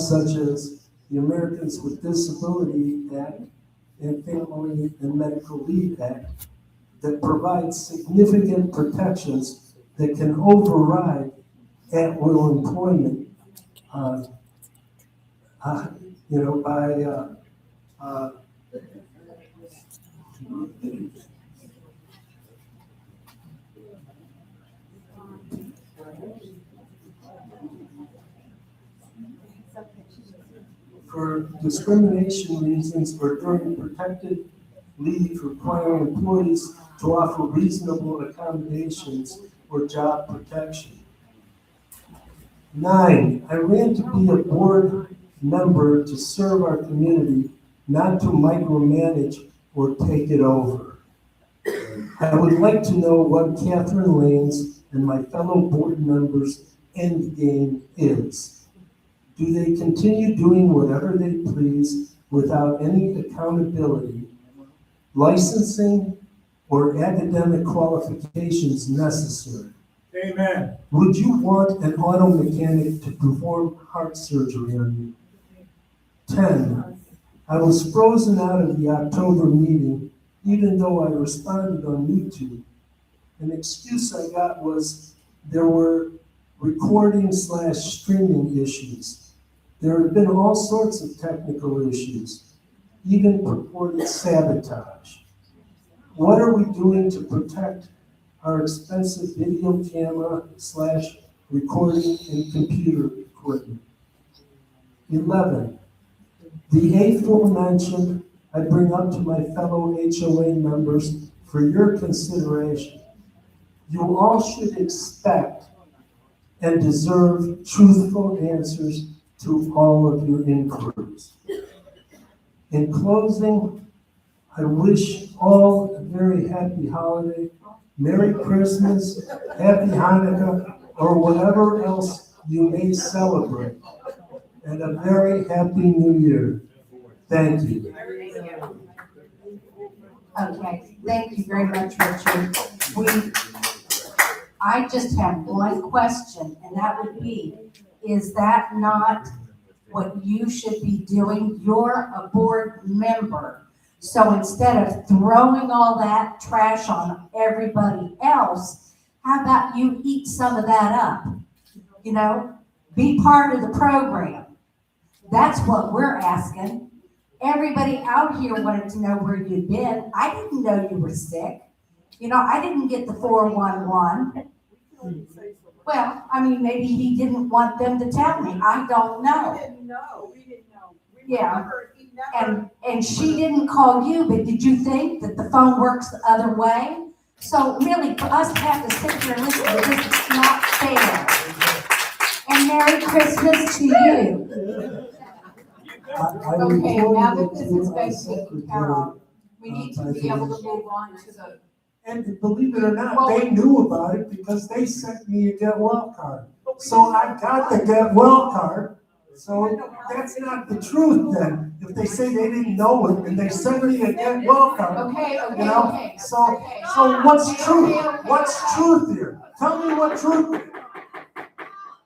such as the Americans with Disability Act and Family and Medical Leave Act that provide significant protections that can override at-will employment, for discrimination reasons or during protected leave requiring employees to offer reasonable accommodations or job protection. 9, I ran to be a board member to serve our community, not to micromanage or take it over. I would like to know what Catherine Lane's and my fellow board members' end game is. Do they continue doing whatever they please without any accountability, licensing or academic qualifications necessary. Amen. Would you want an auto mechanic to perform heart surgery on you? 10, I was frozen out of the October meeting, even though I responded on YouTube. An excuse I got was there were recording/streaming issues. There have been all sorts of technical issues, even purported sabotage. What are we doing to protect our expensive video camera/recording and computer equipment? 11, the aforementioned I bring up to my fellow HOA members for your consideration. You all should expect and deserve truthful answers to all of your inquiries. In closing, I wish all a very happy holiday, Merry Christmas, Happy Hanukkah, or whatever else you may celebrate, and a very happy New Year. Thank you. Okay, thank you very much, Richard. I just have one question, and that would be, is that not what you should be doing? You're a board member. So instead of throwing all that trash on everybody else, how about you eat some of that up? You know, be part of the program. That's what we're asking. Everybody out here wanted to know where you'd been. I didn't know you were sick. You know, I didn't get the 411. Well, I mean, maybe he didn't want them to tell me. I don't know. We didn't know. Yeah. And she didn't call you, but did you think that the phone works the other way? So really, for us to have to sit here and listen to this, it's not fair. And Merry Christmas to you. Okay, now that this has been taken care of, we need to be able to move on to the. And believe it or not, they knew about it because they sent me a get well card. So I got the get well card. So that's not the truth then. If they say they didn't know it and they sent me a get well card. Okay, you know? So what's truth? What's truth here? Tell me what truth is.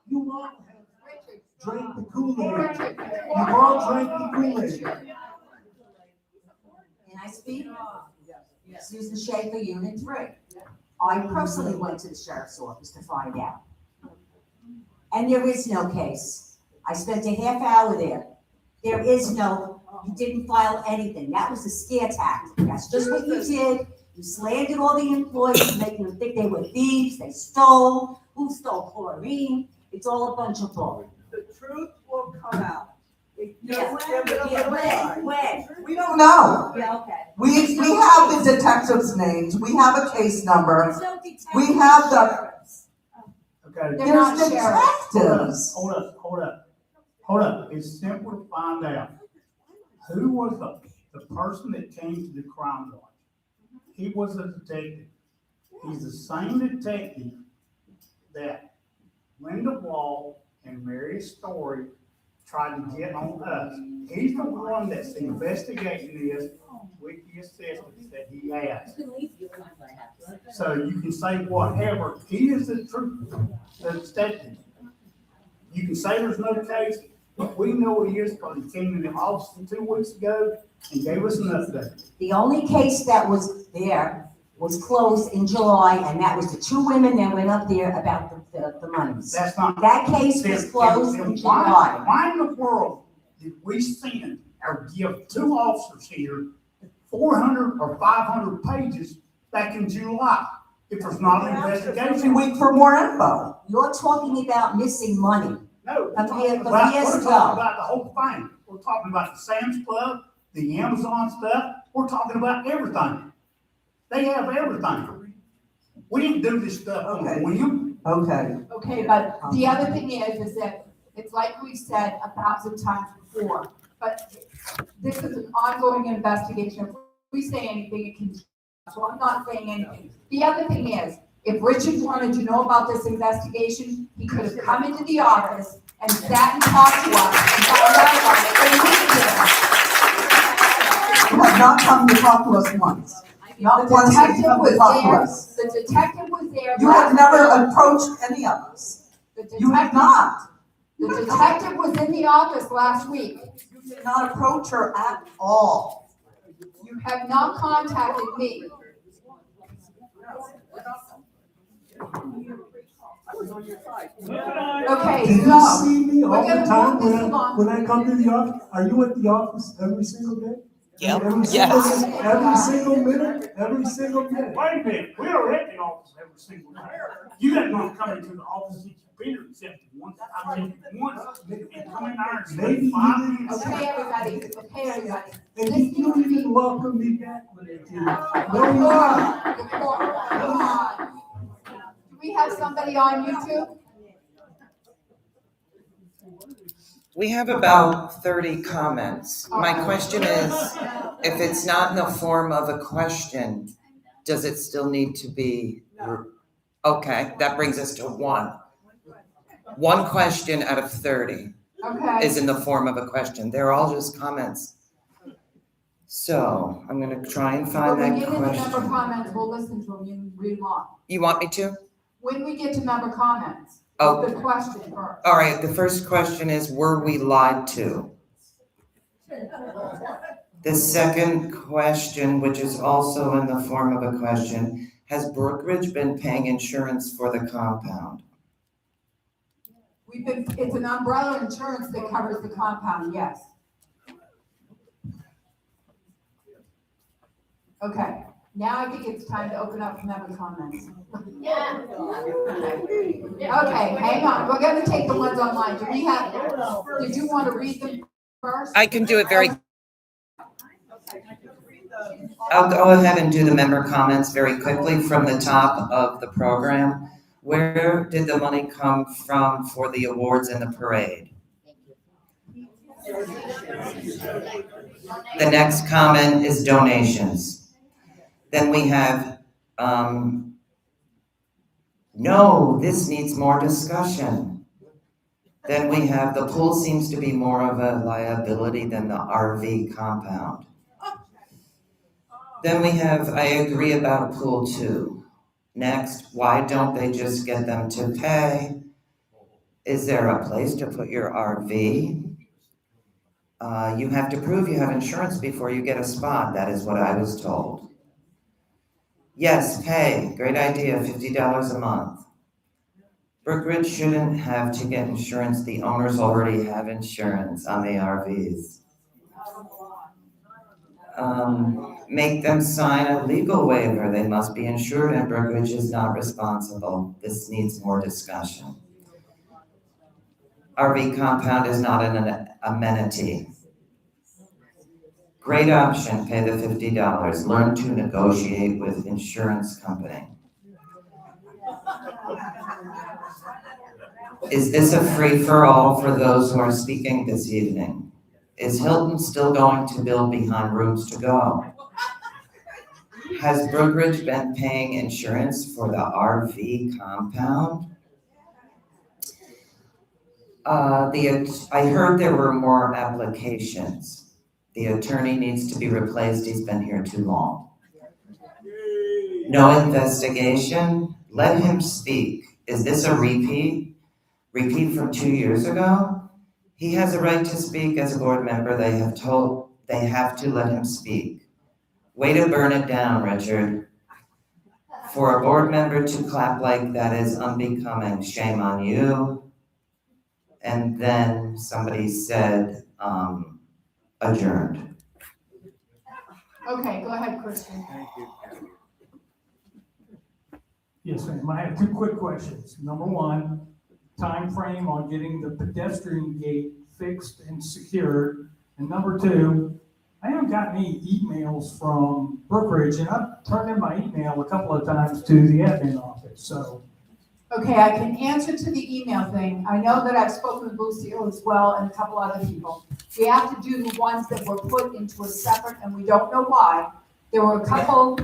You all have drank the Kool-Aid. You've all drank the Kool-Aid. Can I speak? Susan Schaefer, Unit 3. I personally went to the sheriff's office to find out. And there is no case. I spent a half hour there. There is no, you didn't file anything. That was a scare tactic. That's just what you did. You slandered all the employees, making them think they were thieves, they stole. Who stole chlorine? It's all a bunch of bull. The truth will come out. Yeah, when? We don't know. Yeah, okay. We have the detectives' names, we have a case number, we have the, Okay. there's detectives. Hold up. It's simple to find out. Who was the person that came to the crime watch? He was a detective. He's the same detective that Linda Wall and Mary Story tried to get on us. He's the one that's investigating this with the assistants that he has. So you can say whatever. He is the truth, the detective. You can say there's no case, but we know he is because he came in the office 2 weeks ago and gave us an update. The only case that was there was closed in July, and that was the 2 women that went up there about the monies. That's not. That case was closed in July. Why in the world did we send or give 2 officers here 400 or 500 pages back in July if there's not an investigation? Wait for more info. You're talking about missing money. No, we're Of talking years about ago. the whole thing. We're talking about the Sam's Club, the Amazon stuff. We're talking about everything. They have everything. We didn't do this stuff on a whim. Okay. Okay, but the other thing is that it's like we've said 1,000 times before, but this is an ongoing investigation. If we say anything, it can, so I'm not saying anything. The other thing is, if Richard wanted to know about this investigation, he could have come into the office and sat and talked to us and found out about it. You have not come to talk to us once. Not The once did detective you come was to talk to there. us. The detective was there. You have last never week. approached any of us. The You have detective, not. the detective was in the office last week. You did not approach her at all. You have not contacted me. Okay, Did you so, see me we're all the gonna time move this along. when I come to the office? Are you at the office every single day? Yep. Every Yes. single minute, every single minute. Wait a minute, we are at the office every single day. You have not come into the office since you've been here except once. I've been once and come in there and Maybe spend you 5 didn't. minutes. Okay, everybody, okay, everybody. And you don't even welcome me back when I do. No, Come on. Do we have somebody on YouTube? We have about 30 comments. My question is, if it's not in the form of a question, does it still need to be? Okay, that brings us to one. One question out of 30 Okay. is in the form of a question. They're all just comments. So I'm gonna try and find When that we get into member question. comments, we'll listen to them, you can read them off. You want me to? When we get to member comments, Oh. the question first. All right, the first question is, were we lied to? The second question, which is also in the form of a question, has Brookridge been paying insurance for the compound? It's an umbrella insurance that covers the compound, yes. Okay, now I think it's time to open up for member comments. Yeah. Okay, hang on, we're gonna take the ones online. Did you want to read them first? I can do it very. I'll go ahead and do the member comments very quickly from the top of the program. Where did the money come from for the awards and the parade? The next comment is donations. Then we have, no, this needs more discussion. Then we have, the pool seems to be more of a liability than the RV compound. Then we have, I agree about a pool too. Next, why don't they just get them to pay? Is there a place to put your RV? You have to prove you have insurance before you get a spot. That is what I was told. Yes, pay. Great idea, $50 a month. Brookridge shouldn't have to get insurance. The owners already have insurance on the RVs. Make them sign a legal waiver. They must be insured and Brookridge is not responsible. This needs more discussion. RV compound is not an amenity. Great option, pay the $50. Learn to negotiate with insurance company. Is this a free-for-all for those who are speaking this evening? Is Hilton still going to build behind rooms to go? Has Brookridge been paying insurance for the RV compound? I heard there were more applications. The attorney needs to be replaced. He's been here too long. No investigation? Let him speak. Is this a repeat? Repeat from 2 years ago? He has a right to speak as a board member. They have to let him speak. Way to burn it down, Richard. For a board member to clap like that is unbecoming. Shame on you. And then somebody said, adjourned. Okay, go ahead, Christian. Thank you. Yes, ma'am. I have two quick questions. Number one, time frame on getting the pedestrian gate fixed and secured. And number two, I haven't gotten any emails from Brookridge, and I've turned in my email a couple of times to the admin office, so. Okay, I can answer to the email thing. I know that I've spoken with Lucille as well and a couple other people. We have to do the ones that were put into a separate, and we don't know why. There were a couple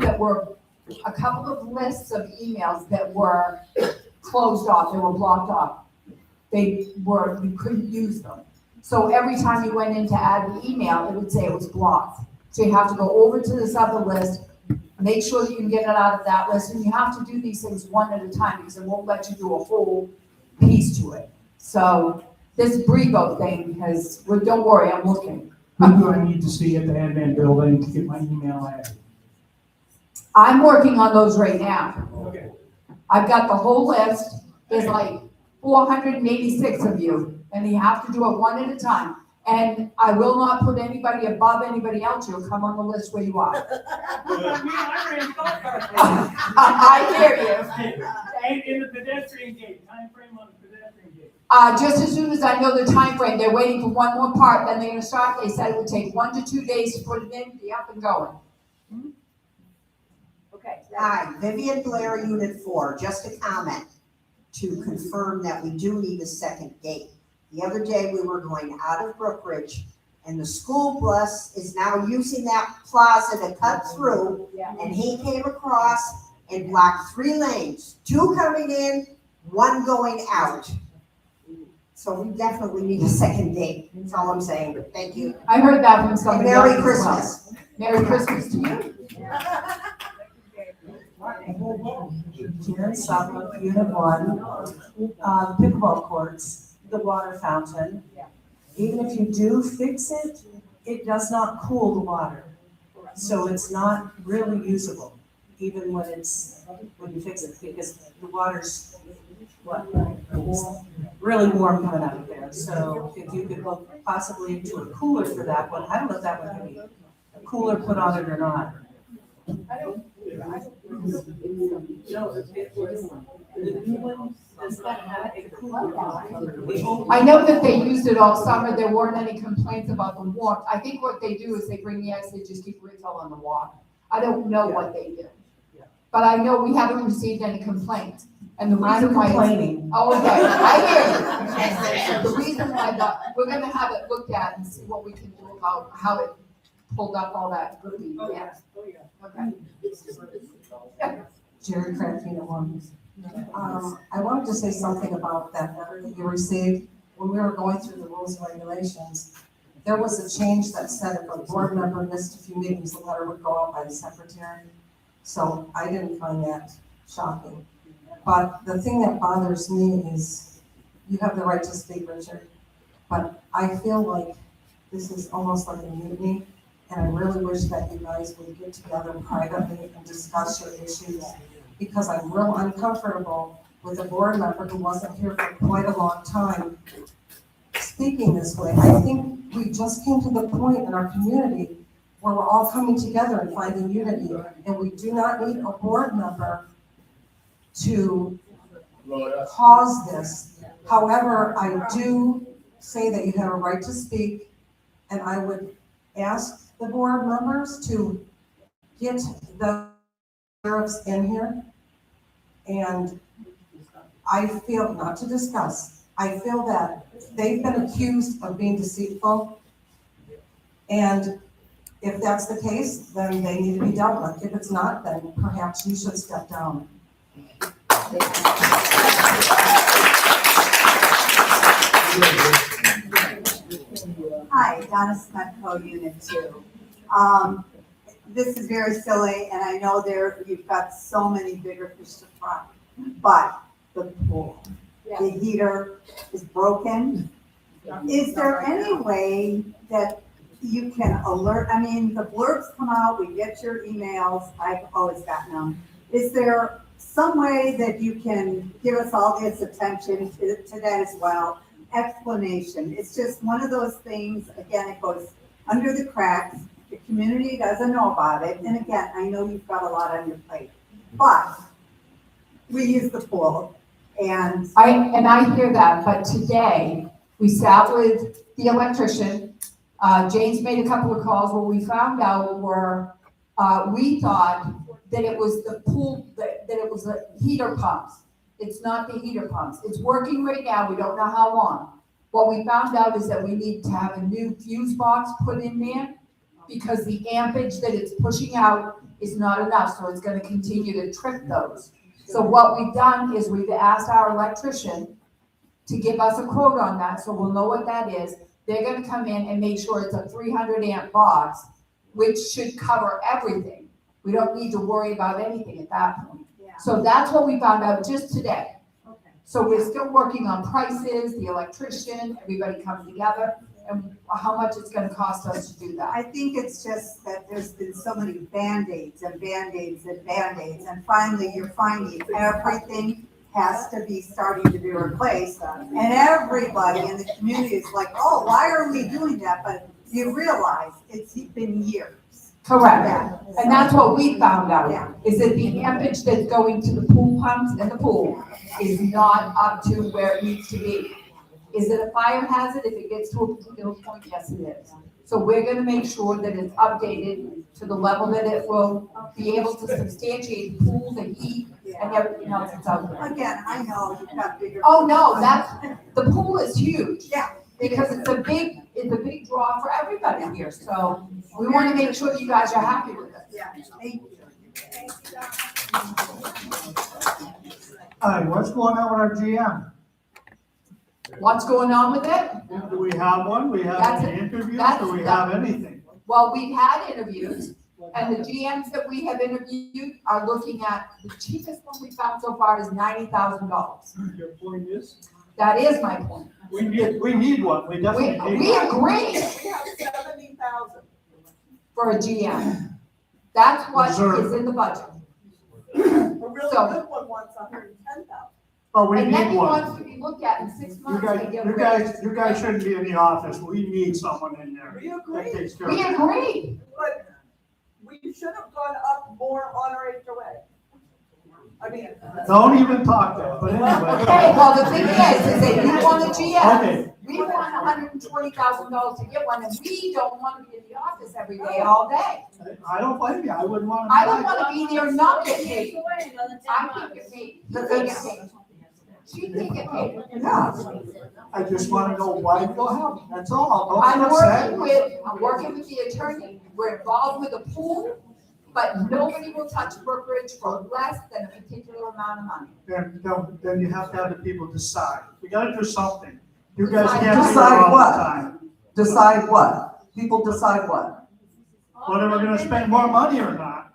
of lists of emails that were closed off, they were blocked off. You couldn't use them. So every time you went in to add the email, it would say it was blocked. So you have to go over to this other list, make sure that you can get it out of that list, and you have to do these things one at a time, because it won't let you do a whole piece to it. So, this Brego thing has, well, don't worry, I'm looking. Who do I need to see at the admin building to get my email added? I'm working on those right now. Okay. I've got the whole list, there's like 486 of you, and you have to do it one at a time. And I will not put anybody above anybody else, you'll come on the list where you are. I hear you. And in the pedestrian gate, time frame on the pedestrian gate. Just as soon as I know the time frame, they're waiting for one more part, then they're gonna start, they said it would take 1 to 2 days to put it in, be up and going. Okay. Hi, Vivian Blair, Unit 4, just a comment to confirm that we do need a second gate. The other day, we were going out of Brookridge, and the school bus is now using that plaza to cut through, and he came across and blocked 3 lanes, 2 coming in, 1 going out. So we definitely need a second gate, that's all I'm saying, thank you. I heard that from And somebody else. Merry as well. Christmas. Merry Christmas to you. Karen Sutton, Unit 1, pickleball courts, the water fountain. Even if you do fix it, it does not cool the water. So it's not really usable, even when you fix it, because the water's, really warm coming out of there. So if you could look possibly into a cooler for that one, I don't know if that one can be a cooler put on it or not. I know that they used it all summer, there weren't any complaints about the warmth. I think what they do is they bring the ice, they just keep refill on the water. I don't know what they do. But I know we haven't received any complaints. And the reason why. Complaining. Oh, okay, I hear you. The reason why, we're gonna have it looked at and see what we can do about how it pulled up all that goodie, yeah. Okay. Jerry Kraft, Unit 1. I wanted to say something about that letter that you received. When we were going through the rules and regulations, there was a change that said if a board member missed a few meetings, the letter would go out by the secretary. So I didn't find that shocking. But the thing that bothers me is, you have the right to speak, Richard, but I feel like this is almost like a mutiny, and I really wish that you guys would get together privately and discuss your issues, because I'm real uncomfortable with a board member who wasn't here for quite a long time speaking this way. I think we just came to the point in our community where we're all coming together and finding unity, and we do not need a board member to cause this. However, I do say that you have a right to speak, and I would ask the board members to get the sheriffs in here. And I feel, not to discuss, I feel that they've been accused of being deceitful. And if that's the case, then they need to be dealt with. If it's not, then perhaps you should step down. Hi, Donna Smutko, Unit 2. This is very silly, and I know you've got so many bigger fish to fry, but the pool, the heater is broken. Is there any way that you can alert, I mean, the blurbs come out, we get your emails, I've always gotten them. Is there some way that you can give us all this attention to that as well? Explanation. It's just one of those things, again, it goes under the cracks. The community doesn't know about it. And again, I know you've got a lot on your plate, but we use the pool and. I hear that, but today we sat with the electrician. James made a couple of calls. What we found out were, we thought that it was the pool, that it was the heater pumps. It's not the heater pumps. It's working right now. We don't know how long. What we found out is that we need to have a new fuse box put in there because the ampage that it's pushing out is not enough. So it's going to continue to trip those. So what we've done is we've asked our electrician to give us a quote on that. So we'll know what that is. They're going to come in and make sure it's a 300 amp box, which should cover everything. We don't need to worry about anything at that point. So that's what we found out just today. So we're still working on prices, the electrician, everybody coming together, and how much it's gonna cost us to do that. I think it's just that there's been so many Band-Aids and Band-Aids and Band-Aids, and finally you're finding everything has to be starting to be replaced. And everybody in the community is like, oh, why are we doing that? But you realize it's been years. Correct, and that's what we found out, is that the ampage that's going to the pool pumps and the pool is not up to where it needs to be. Is it a fire hazard if it gets to a particular point? Yes, it is. So we're gonna make sure that it's updated to the level that it will be able to substantiate pools and heat and everything else that's out there. Again, I know you've got bigger. Oh, no, the pool is huge. Yeah. Because it's a big draw for everybody here, so we wanna make sure you guys are happy with it. Yeah, thank you. Hi, what's going on with our GM? What's going on with it? Do we have one? We have any interviews? Do we have anything? Well, we've had interviews, and the GMs that we have interviewed are looking at, the cheapest one we found so far is $90,000. Your point is? That is my point. We need one. We definitely need We one. agree We have 70,000. for a GM. That's what Reserve. is in the budget. A really So- good one wants 110,000. But we And then need he one. wants to be looked at in 6 months. and get You rid guys, you guys shouldn't be in the office. We need someone in there. We agree. That takes care We of it. agree. But we should have gone up more on our HOA. I mean. Don't even talk that, but anyway. Okay, well, the thing is that you want a GM. Okay. We want $120,000 to get one, and we don't want to be in the office every day, all day. I don't blame you. I wouldn't want to. I don't want to be there and not get paid. I can't get paid. You can't get paid. She can't get paid. Yeah. I just want to know why it will happen. That's all. Don't I'm get upset. I'm working with the attorney. We're involved with the pool, but nobody will touch Brookridge for less than a particular amount of money. Then you have to have the people decide. We gotta do something. You guys can't be there Decide all the what? time. Decide what? People decide what? Whether we're gonna spend more money or not.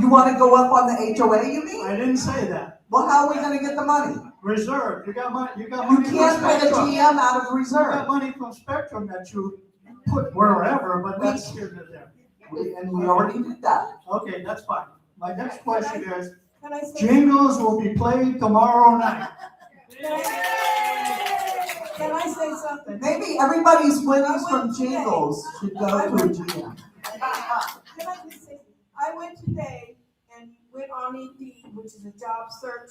You wanna go up on the HOA, you mean? I didn't say that. Well, how are we gonna get the money? Reserve, you got money, you got You money from can't pay a Spectrum. GM out of You got reserve. money from Spectrum that you put wherever, but that's here to there. And we already did that. Okay, that's fine. My next question is, Can I say? jingles will be played tomorrow night. Can I say something? Maybe everybody's winnings from jingles should go to a GM. Can I just say, I went today and went on Indeed, which is a job search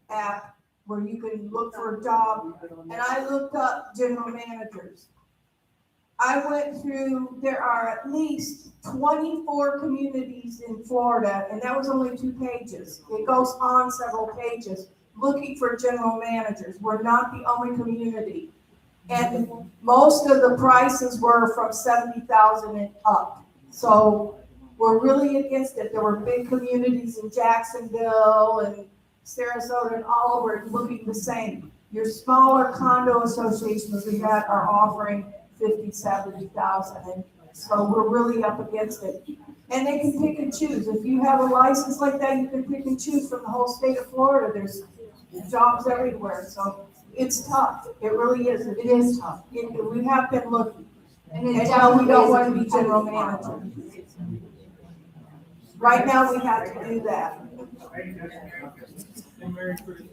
app where you can look for a job, and I looked up general managers. I went through, there are at least 24 communities in Florida, and that was only 2 pages. It goes on several pages, looking for general managers. We're not the only community. And most of the prices were from 70,000 and up. So we're really against it. There were big communities in Jacksonville and Sarasota and all over looking the same. Your smaller condo associations we got are offering 50, 70,000. And so we're really up against it. And they can pick and choose. If you have a license like that, you can pick and choose from the whole state of Florida. There's jobs everywhere. So it's tough. It really is. It is tough. We have been looking. And now we don't want to be general manager. Right now, we have to do that. Merry Christmas.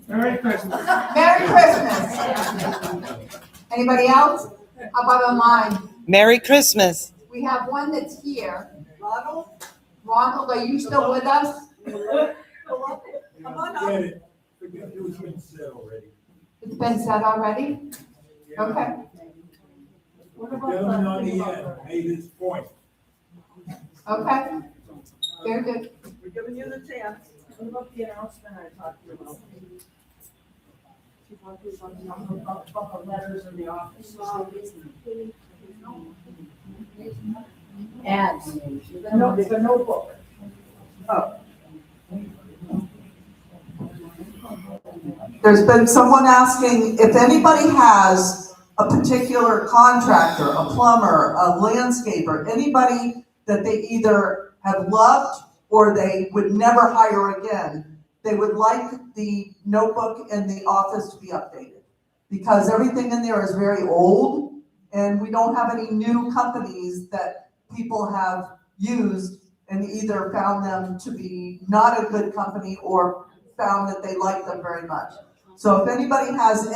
Merry Christmas. Merry Christmas. Anybody else? How about online? Merry Christmas. We have one that's here. Ronald? Ronald, are you still with us? Come on up. It was been said already. It's been said already? Okay. What The about gentleman on the- the end made his point. Okay. Very good. We're giving you the chance. What about the announcement I talked to you about? About the letters in the office. Ads. The notebook. Oh. There's been someone asking if anybody has a particular contractor, a plumber, a landscaper, anybody that they either have loved or they would never hire again, they would like the notebook in the office to be updated. Because everything in there is very old, and we don't have any new companies that people have used and either found them to be not a good company or found that they like them very much. So if anybody has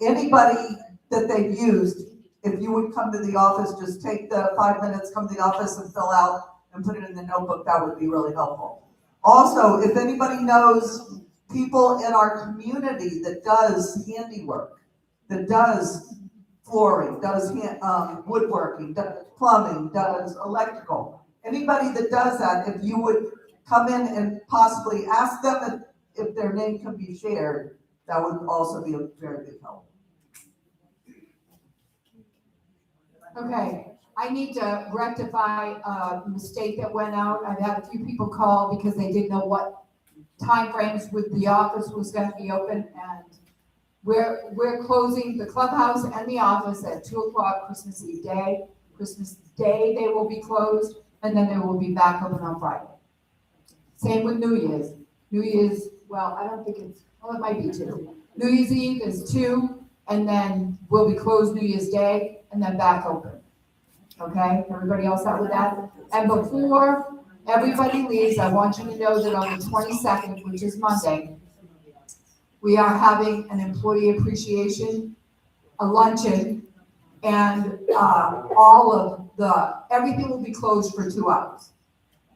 anybody that they've used, if you would come to the office, just take the 5 minutes, come to the office and fill out and put it in the notebook, that would be really helpful. Also, if anybody knows people in our community that does handiwork, that does flooring, does woodworking, does plumbing, does electrical, anybody that does that, if you would come in and possibly ask them if their name can be shared, that would also be a very big help. Okay, I need to rectify a mistake that went out. I've had a few people call because they didn't know what timeframes with the office was gonna be open, and we're closing the clubhouse and the office at 2:00 Christmas Eve day. Christmas Day, they will be closed, and then they will be back open on Friday. Same with New Year's. New Year's, well, I don't think it's, well, it might be 2. New Year's Eve is 2, and then we'll be closed New Year's Day, and then back open. Okay, everybody else out with that? And before everybody leaves, I want you to know that on the 22nd, which is Monday, we are having an employee appreciation, a luncheon, and everything will be closed for 2 hours.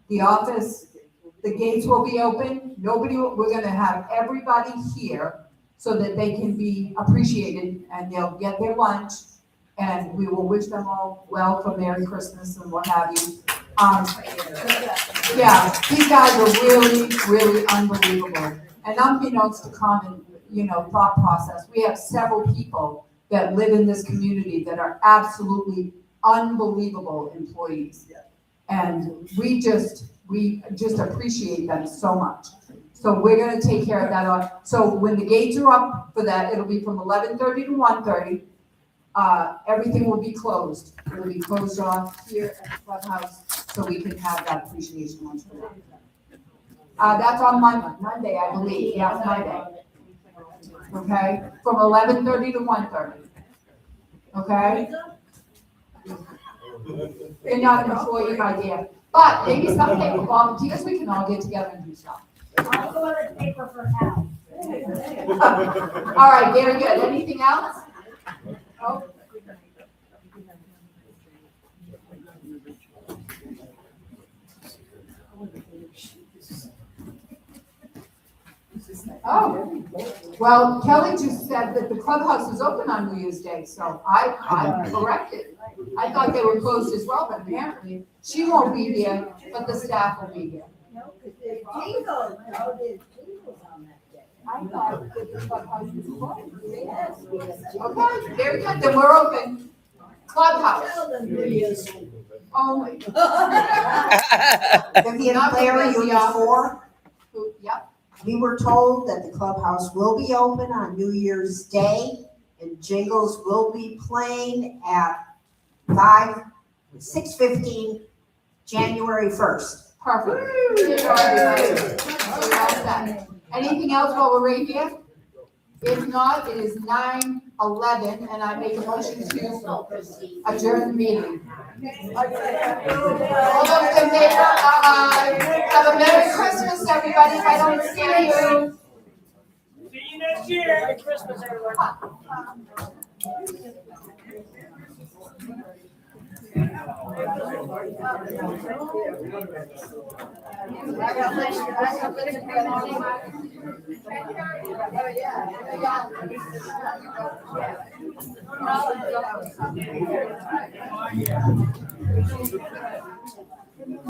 The office, the gates will be open. We're gonna have everybody here so that they can be appreciated and they'll get their lunch. And we will wish them all well for Merry Christmas and what have you. Yeah, these guys are really, really unbelievable. And unbeknownst to common, thought process, we have several people that live in this community that are absolutely unbelievable employees. And we just appreciate them so much. So we're gonna take care of that. So when the gates are up for that, it'll be from 11:30 to 1:30. Everything will be closed. It'll be closed off here at the clubhouse so we can have that appreciation lunch for them. That's on Monday, I believe. Yeah, Monday. Okay, from 11:30 to 1:30. Okay? You're not an employee idea, but maybe someday with volunteers, we can all get together and do stuff. I'll go on the paper for now. All right, very good. Anything else? Oh. Oh, well, Kelly just said that the clubhouse is open on New Year's Day, so I'm corrected. I thought they were closed as well, but apparently she won't be here, but the staff will be here. No, because there's jingles. Oh, there's jingles on that day. I thought that the clubhouse was closed. Yes. Okay, very good, then we're open. Clubhouse. Only. Vivian Clary, Unit 4. Yep. We were told that the clubhouse will be open on New Year's Day and jingles will be playing at 6:15, January 1st. Perfect. Anything else while we're right here? If not, it is 9:11 and I make a motion to adjourn the meeting. All those in favor, have a Merry Christmas, everybody, if I don't see you. See you next year. Merry Christmas, everyone. Yeah.